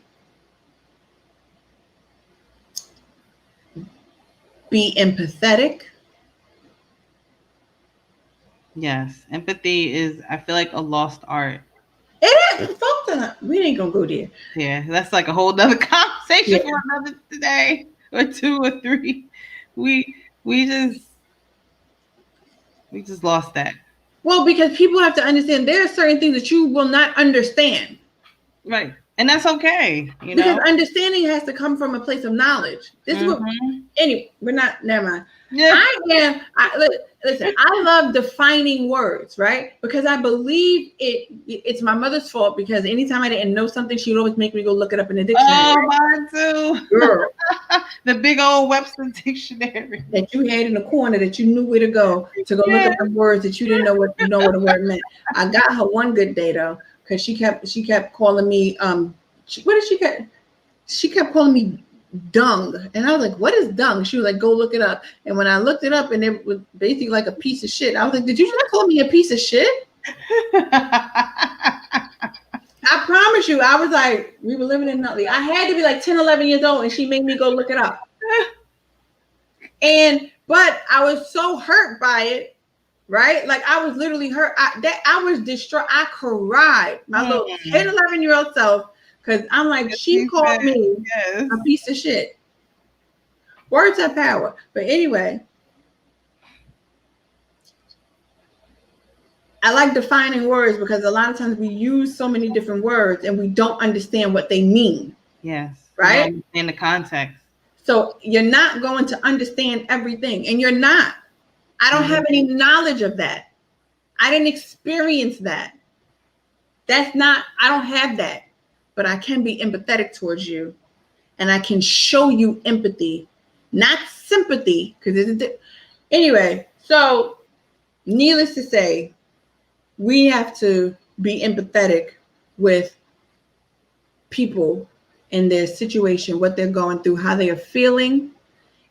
Be empathetic. Yes. Empathy is, I feel like, a lost art. It is. Folks, we ain't going to go there. Yeah, that's like a whole nother conversation for another day or 2 or 3. We just lost that. Well, because people have to understand there are certain things that you will not understand. Right. And that's okay. Because understanding has to come from a place of knowledge. This is what, anyway, we're not, never mind. Yeah. Listen, I love defining words, right? Because I believe it's my mother's fault, because anytime I didn't know something, she would always make me go look it up in the dictionary. Oh, mine too. Girl. The big old Webster dictionary. That you had in the corner that you knew where to go look up the words that you didn't know what a word meant. I got her one good day though, because she kept calling me, she kept calling me dung, and I was like, what is dung? She was like, go look it up. And when I looked it up, and it was basically like a piece of shit, I was like, did you just call me a piece of shit? I promise you, I was like, we were living in Nutley. I had to be like 10, 11 years old, and she made me go look it up. But I was so hurt by it, right? Like I was literally hurt. I was distraught. I cried, my little 10, 11-year-old self. Because I'm like, she called me a piece of shit. Words have power. But anyway, I like defining words, because a lot of times we use so many different words and we don't understand what they mean. Yes. Right? In the context. So you're not going to understand everything. And you're not. I don't have any knowledge of that. I didn't experience that. I don't have that. But I can be empathetic towards you, and I can show you empathy, not sympathy. Anyway, so needless to say, we have to be empathetic with people and their situation, what they're going through, how they are feeling.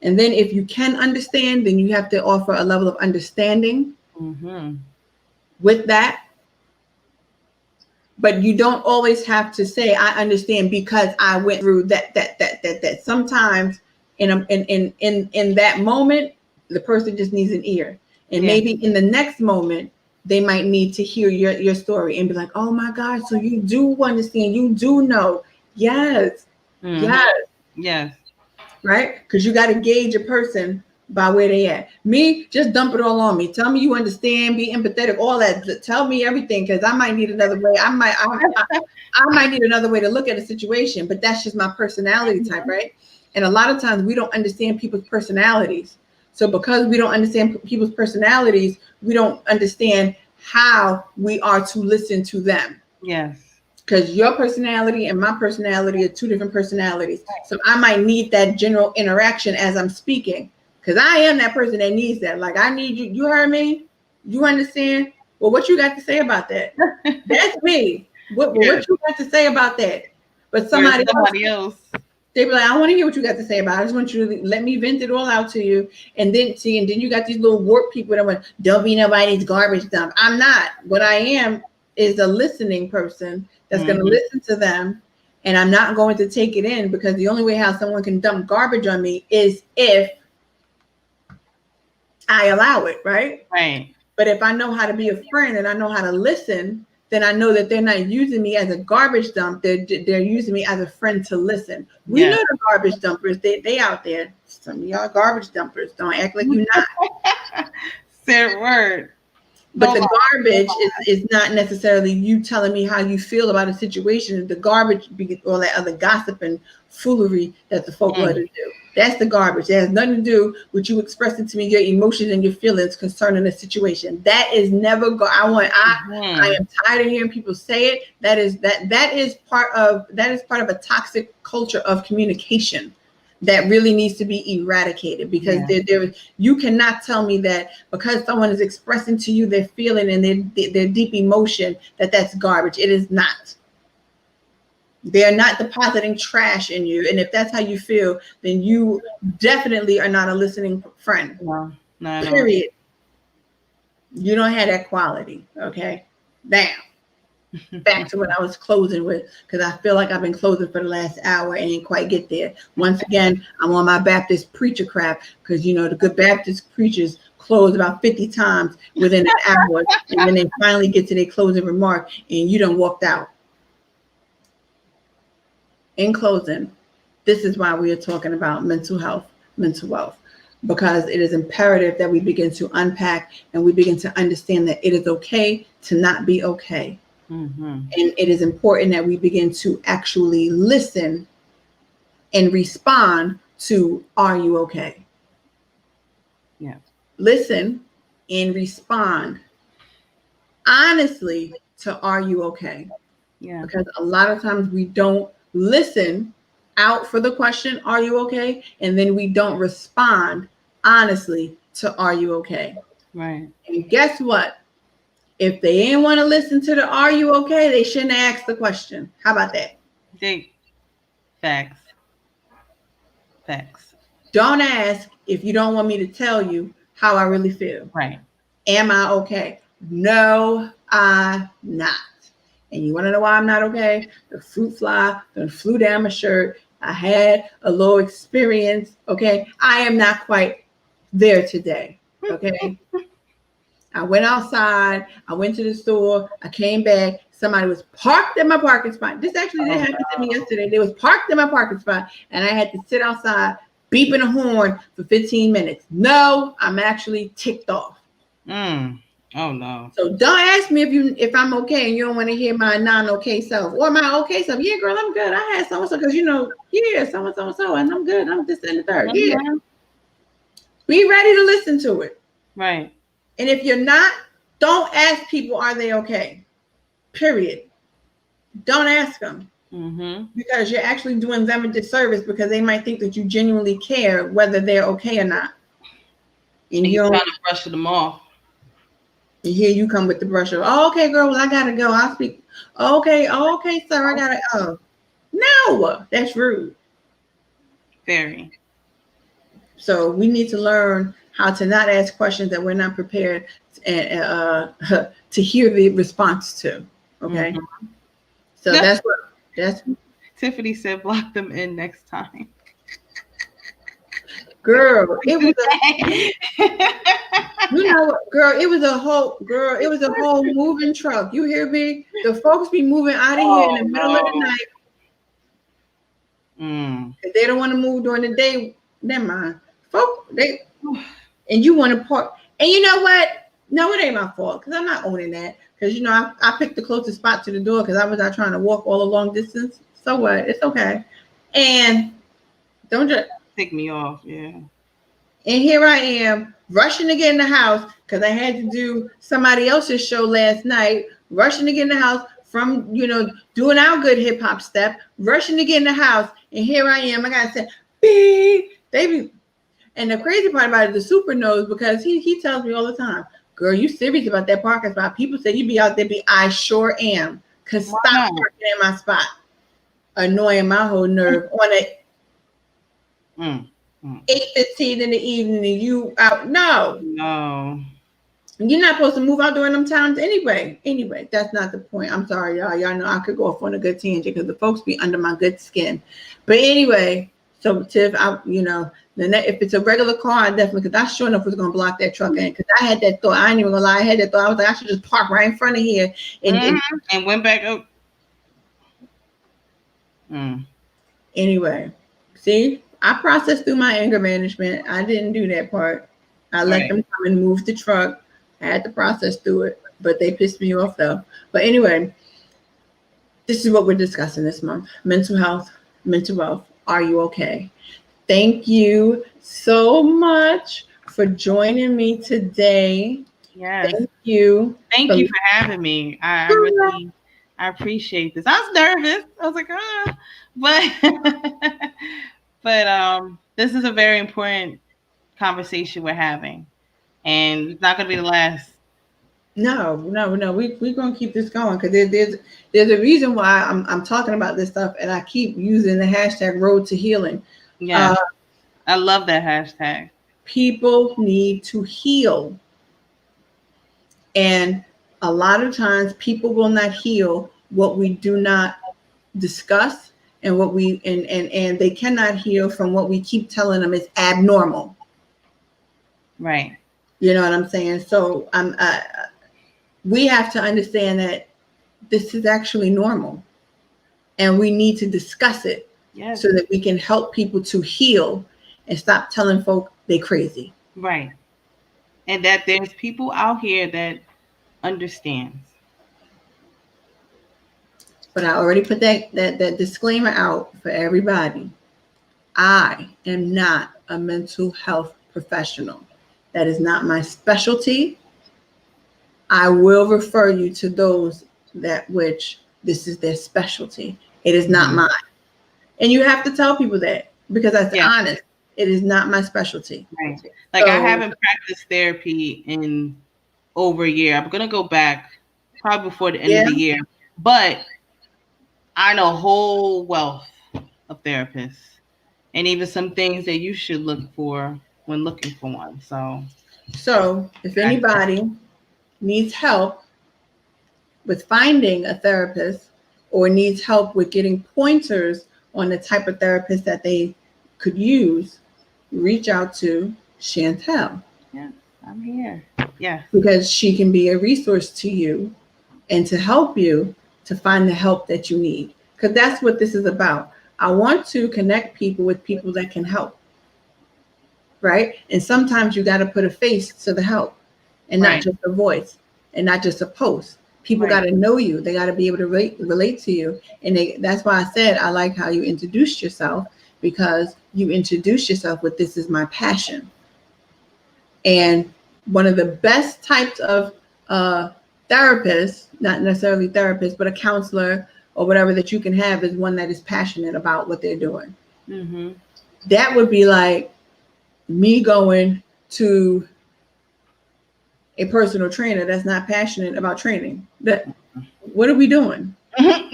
And then if you can understand, then you have to offer a level of understanding with that. But you don't always have to say, I understand because I went through that. Sometimes in that moment, the person just needs an ear. And maybe in the next moment, they might need to hear your story and be like, oh my God, so you do understand, you do know. Yes. Yes. Right? Because you got to gauge a person by where they at. Me, just dump it all on me. Tell me you understand, be empathetic, all that. Tell me everything, because I might need another way. I might need another way to look at a situation, but that's just my personality type, right? And a lot of times we don't understand people's personalities. So because we don't understand people's personalities, we don't understand how we are to listen to them. Yes. Because your personality and my personality are two different personalities. So I might need that general interaction as I'm speaking. Because I am that person that needs that. Like, I need you. You heard me? You understand? Well, what you got to say about that? That's me. What you got to say about that? But somebody else, they be like, I want to hear what you got to say about it. I just want you to let me vent it all out to you. And then you got these little warped people that went, don't be nobody's garbage dump. I'm not. What I am is a listening person that's going to listen to them. And I'm not going to take it in, because the only way how someone can dump garbage on me is if I allow it, right? Right. But if I know how to be a friend and I know how to listen, then I know that they're not using me as a garbage dump. They're using me as a friend to listen. We know the garbage dumpers. They out there. Some of y'all garbage dumpers. Don't act like you're not. Say word. But the garbage is not necessarily you telling me how you feel about a situation. The garbage be all that other gossip and foolery that the folk love to do. That's the garbage. It has nothing to do with you expressing to me your emotions and your feelings concerning a situation. That is never I am tired of hearing people say it. That is part of a toxic culture of communication that really needs to be eradicated, because you cannot tell me that because someone is expressing to you their feeling and their deep emotion that's garbage. It is not. They are not depositing trash in you, and if that's how you feel, then you definitely are not a listening friend. No, period. You don't have that quality. Okay, now back to what I was closing with, because I feel like I've been closing for the last hour and ain't quite get there. Once again, I'm on my Baptist preacher crap, because the good Baptist preachers close about 50 times within an hour, and then they finally get to their closing remark, and you done walked out. In closing, this is why we are talking about mental health, mental wealth, because it is imperative that we begin to unpack and we begin to understand that it is okay to not be okay. And it is important that we begin to actually listen and respond to, are you okay? Yeah. Listen and respond honestly to, are you okay? Yeah. Because a lot of times we don't listen out for the question, are you okay? And then we don't respond honestly to, are you okay? Right. And guess what? If they ain't want to listen to the are you okay, they shouldn't ask the question. How about that? Facts. Don't ask if you don't want me to tell you how I really feel. Right. Am I okay? No, I'm not. And you want to know why I'm not okay? The fruit fly flew down my shirt. I had a little experience. Okay. I am not quite there today. Okay. I went outside. I went to the store. I came back. Somebody was parked in my parking spot. This actually did happen to me yesterday. They was parked in my parking spot, and I had to sit outside beeping a horn for 15 minutes. No, I'm actually ticked off. Oh no. So don't ask me if I'm okay and you don't want to hear my non-okay self or my okay self. Yeah, girl, I'm good. I had so-and-so because so-and-so, and I'm good. I'm this and the third. Yeah. Be ready to listen to it. Right. And if you're not, don't ask people, are they okay? Period. Don't ask them. Because you're actually doing them a disservice, because they might think that you genuinely care whether they're okay or not. And you're trying to brush them off. And here you come with the brush of, oh, okay, girl, well, I gotta go. I'll speak. Okay, sir, I gotta. Oh, no, that's rude. Very. So we need to learn how to not ask questions that we're not prepared to hear the response to. Okay. So that's Tiffany said, block them in next time. Girl, it was girl, it was a whole moving truck. You hear me? The folks be moving out of here in the middle of the night. If they don't want to move during the day, never mind. Folk, and you want to park. And you know what? No, it ain't my fault, because I'm not owning that. Because I picked the closest spot to the door because I was not trying to walk all a long distance. So what? It's okay. And don't just tick me off, yeah. And here I am rushing to get in the house because I had to do somebody else's show last night, rushing to get in the house from, doing our good hip hop step, rushing to get in the house. And here I am. I got to say, beep, baby. And the crazy part about it, the super knows, because he tells me all the time, girl, you serious about that parking spot? People say you be out there. I sure am. Because stop parking in my spot. Annoying my whole nerve on it. 8:15 in the evening and you out. No. You're not supposed to move out during them times anyway. Anyway, that's not the point. I'm sorry, y'all. Y'all know I could go off on a good tangent because the folks be under my good skin. But anyway, so Tiff, if it's a regular car, I definitely, because I sure enough was going to block that truck in, because I had that thought. I ain't even going to lie. I had that thought. I was like, I should just park right in front of here. And went back up. Anyway, see, I processed through my anger management. I didn't do that part. I let them come and move the truck. I had to process through it, but they pissed me off though. But anyway, this is what we're discussing this month. Mental health, mental wealth. Are you okay? Thank you so much for joining me today. Yes. Thank you. Thank you for having me. I appreciate this. I was nervous. I was like, but this is a very important conversation we're having, and it's not going to be the last. No. We're gonna keep this going because there's a reason why I'm talking about this stuff, and I keep using the hashtag Road to Healing. Yeah, I love that hashtag. People need to heal, and a lot of times people will not heal what we do not discuss, and what we and they cannot heal from what we keep telling them is abnormal. Right. You know what I'm saying? So we have to understand that this is actually normal, and we need to discuss it so that we can help people to heal and stop telling folk they crazy. Right. And that there's people out here that understands. But I already put that disclaimer out for everybody. I am not a mental health professional. That is not my specialty. I will refer you to those that which this is their specialty. It is not mine. And you have to tell people that, because that's honest. It is not my specialty. Right. Like, I haven't practiced therapy in over a year. I'm going to go back probably before the end of the year. But I know a whole wealth of therapists, and even some things that you should look for when looking for one. So if anybody needs help with finding a therapist, or needs help with getting pointers on the type of therapist that they could use, reach out to Chantelle. Yeah, I'm here. Yeah. Because she can be a resource to you and to help you to find the help that you need. Because that's what this is about. I want to connect people with people that can help. Right? And sometimes you got to put a face to the help, and not just a voice, and not just a post. People got to know you. They got to be able to relate to you. And that's why I said I like how you introduced yourself, because you introduced yourself with "This is my passion." And one of the best types of therapists, not necessarily therapist, but a counselor or whatever that you can have, is one that is passionate about what they're doing. Mm-hmm. That would be like me going to a personal trainer that's not passionate about training. What are we doing? Because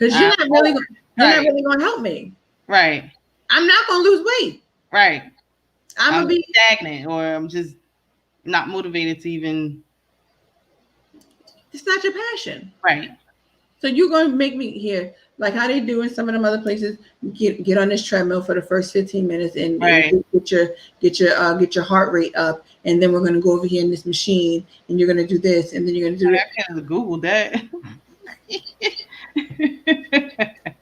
you're not really going to help me. Right. I'm not going to lose weight. Right. I'm going to be stagnant, or I'm just not motivated to even. It's not your passion. Right. So you're going to make me here, like how they do in some of them other places, get on this treadmill for the first 15 minutes and get your heart rate up, and then we're going to go over here in this machine, and you're going to do this, and then you're going to do that. I can't Google that.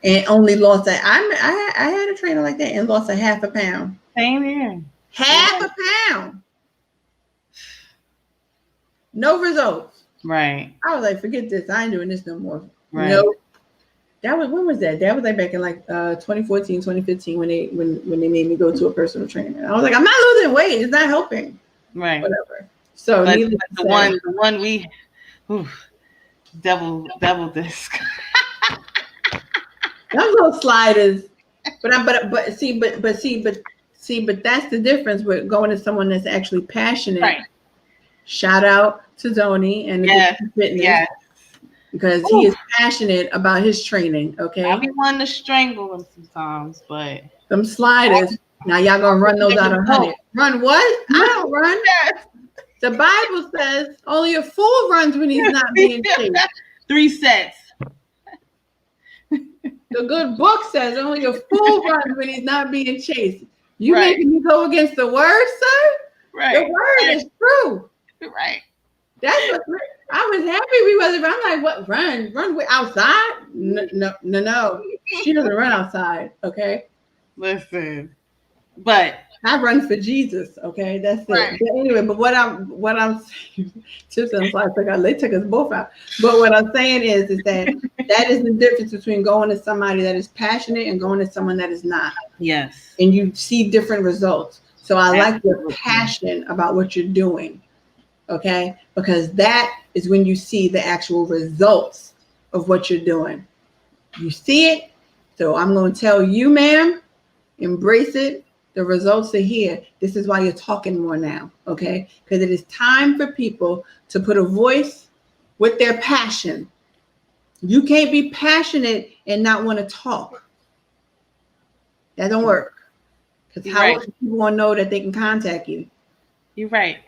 And only lost that. I had a trainer like that and lost a half a pound. Same here. Half a pound. No results. Right. I was like, forget this. I ain't doing this no more. Right. No. When was that? That was like back in like 2014, 2015 when they made me go to a personal trainer. I was like, I'm not losing weight. It's not helping. Right. Whatever. So but the one we devil disc. Those little sliders. But that's the difference with going to someone that's actually passionate. Right. Shout out to Zoni and the fitness. Yes. Because he is passionate about his training, okay? I be wanting to strangle him sometimes, but them sliders. Now y'all gonna run those out of 100. Run what? I don't run. The Bible says only a fool runs when he's not being chased. 3 sets. The good book says only a fool runs when he's not being chased. You making me go against the word, sir? Right. The word is true. Right. That's what I was happy we wasn't. I'm like, what? Run outside? No. She doesn't run outside. Okay. Listen, but I run for Jesus. Okay, that's it. Right. But anyway, but what I'm saying, Chips and Slice, they took us both out. But what I'm saying is that is the difference between going to somebody that is passionate and going to someone that is not. Yes. And you see different results. So I like your passion about what you're doing. Okay, because that is when you see the actual results of what you're doing. You see it. So I'm going to tell you, ma'am, embrace it. The results are here. This is why you're talking more now, okay? Because it is time for people to put a voice with their passion. You can't be passionate and not want to talk. That don't work. Because how else do people want to know that they can contact you? You're right.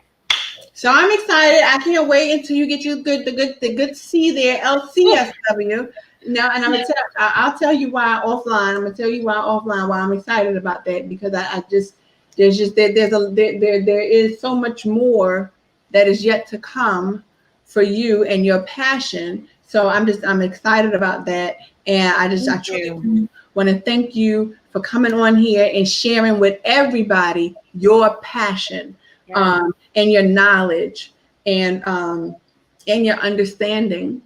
So I'm excited. I can't wait until you get the good C there, LCSW. Now, and I'll tell you why offline. I'm gonna tell you why I'm excited about that, because there is so much more that is yet to come for you and your passion. So I'm excited about that, and I truly want to thank you for coming on here and sharing with everybody your passion, and your knowledge, and your understanding.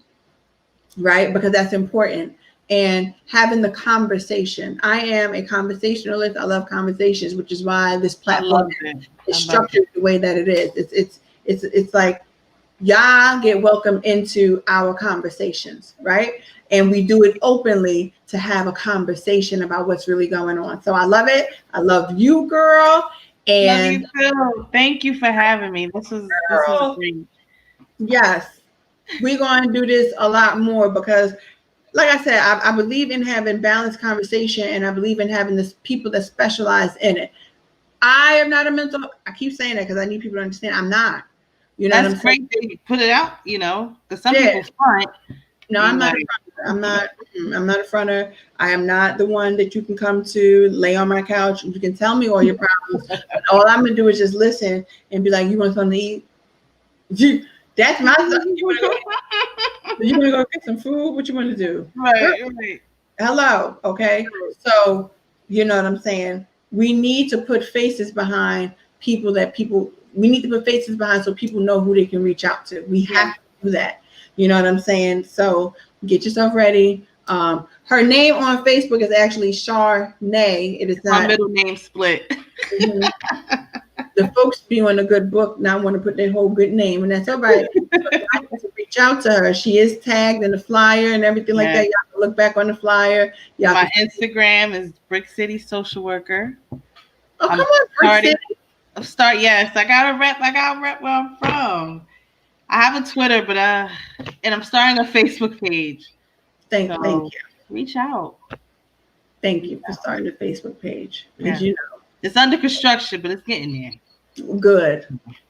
Right? Because that's important. And having the conversation. I am a conversationalist. I love conversations, which is why this platform is structured the way that it is. It's like y'all get welcome into our conversations, right? And we do it openly to have a conversation about what's really going on. So I love it. I love you, girl. And love you too. Thank you for having me. This is great. Yes. We're going to do this a lot more because, like I said, I believe in having balanced conversation, and I believe in having this people that specialize in it. I am not a mental. I keep saying that because I need people to understand I'm not. You know, that's great that you put it out. You know, because some people front. No, I'm not. I'm not a fronter. I am not the one that you can come to, lay on my couch, and you can tell me all your problems. All I'm gonna do is just listen and be like, "You want something to eat?" That's my stuff. You want to go get some food? What you want to do? Right. Hello. Okay. So, you know what I'm saying? We need to put faces behind people we need to put faces behind so people know who they can reach out to. We have to do that. You know what I'm saying? So get yourself ready. Her name on Facebook is actually Charnay. It is not my middle name split. Mm-hmm. The folks be on a good book, not want to put their whole good name, and that's all right. I have to reach out to her. She is tagged in the flyer and everything like that. Y'all can look back on the flyer. My Instagram is Brick City Social Worker. Oh, come on, Brick City. Yes, I gotta rep where I'm from. I have a Twitter, but and I'm starting a Facebook page. Thank you. Reach out. Thank you for starting the Facebook page. Because you know it's under construction, but it's getting there. Good.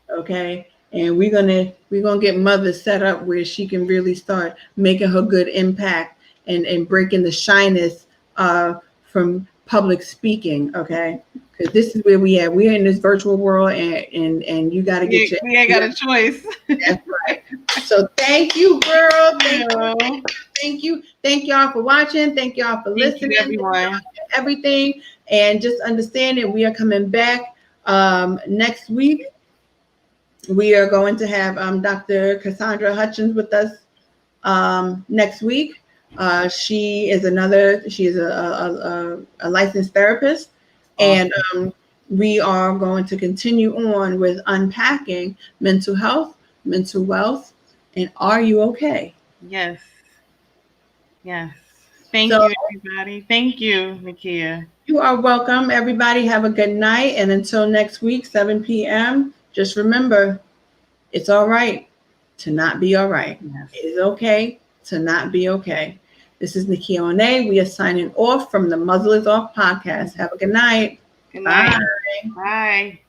Okay. And we're gonna get Mother set up where she can really start making her good impact and breaking the shyness from public speaking. Okay. Because this is where we at. We're in this virtual world, and you got to get your. We ain't got a choice. That's right. So thank you, girl. Thank you. Thank y'all for watching. Thank y'all for listening. Everyone. Everything. And just understand that we are coming back next week. We are going to have Dr. Cassandra Hutchins with us next week. She is a licensed therapist. Awesome. And we are going to continue on with unpacking mental health, mental wealth, and are you okay? Yes. Thank you, everybody. Thank you, Nakia. You are welcome. Everybody have a good night. And until next week, 7 p.m., just remember, it's all right to not be all right. Yes. It is okay to not be okay. This is Nakia One. We are signing off from the Muzzle Is Off Podcast. Have a good night. Good night. Bye. Bye.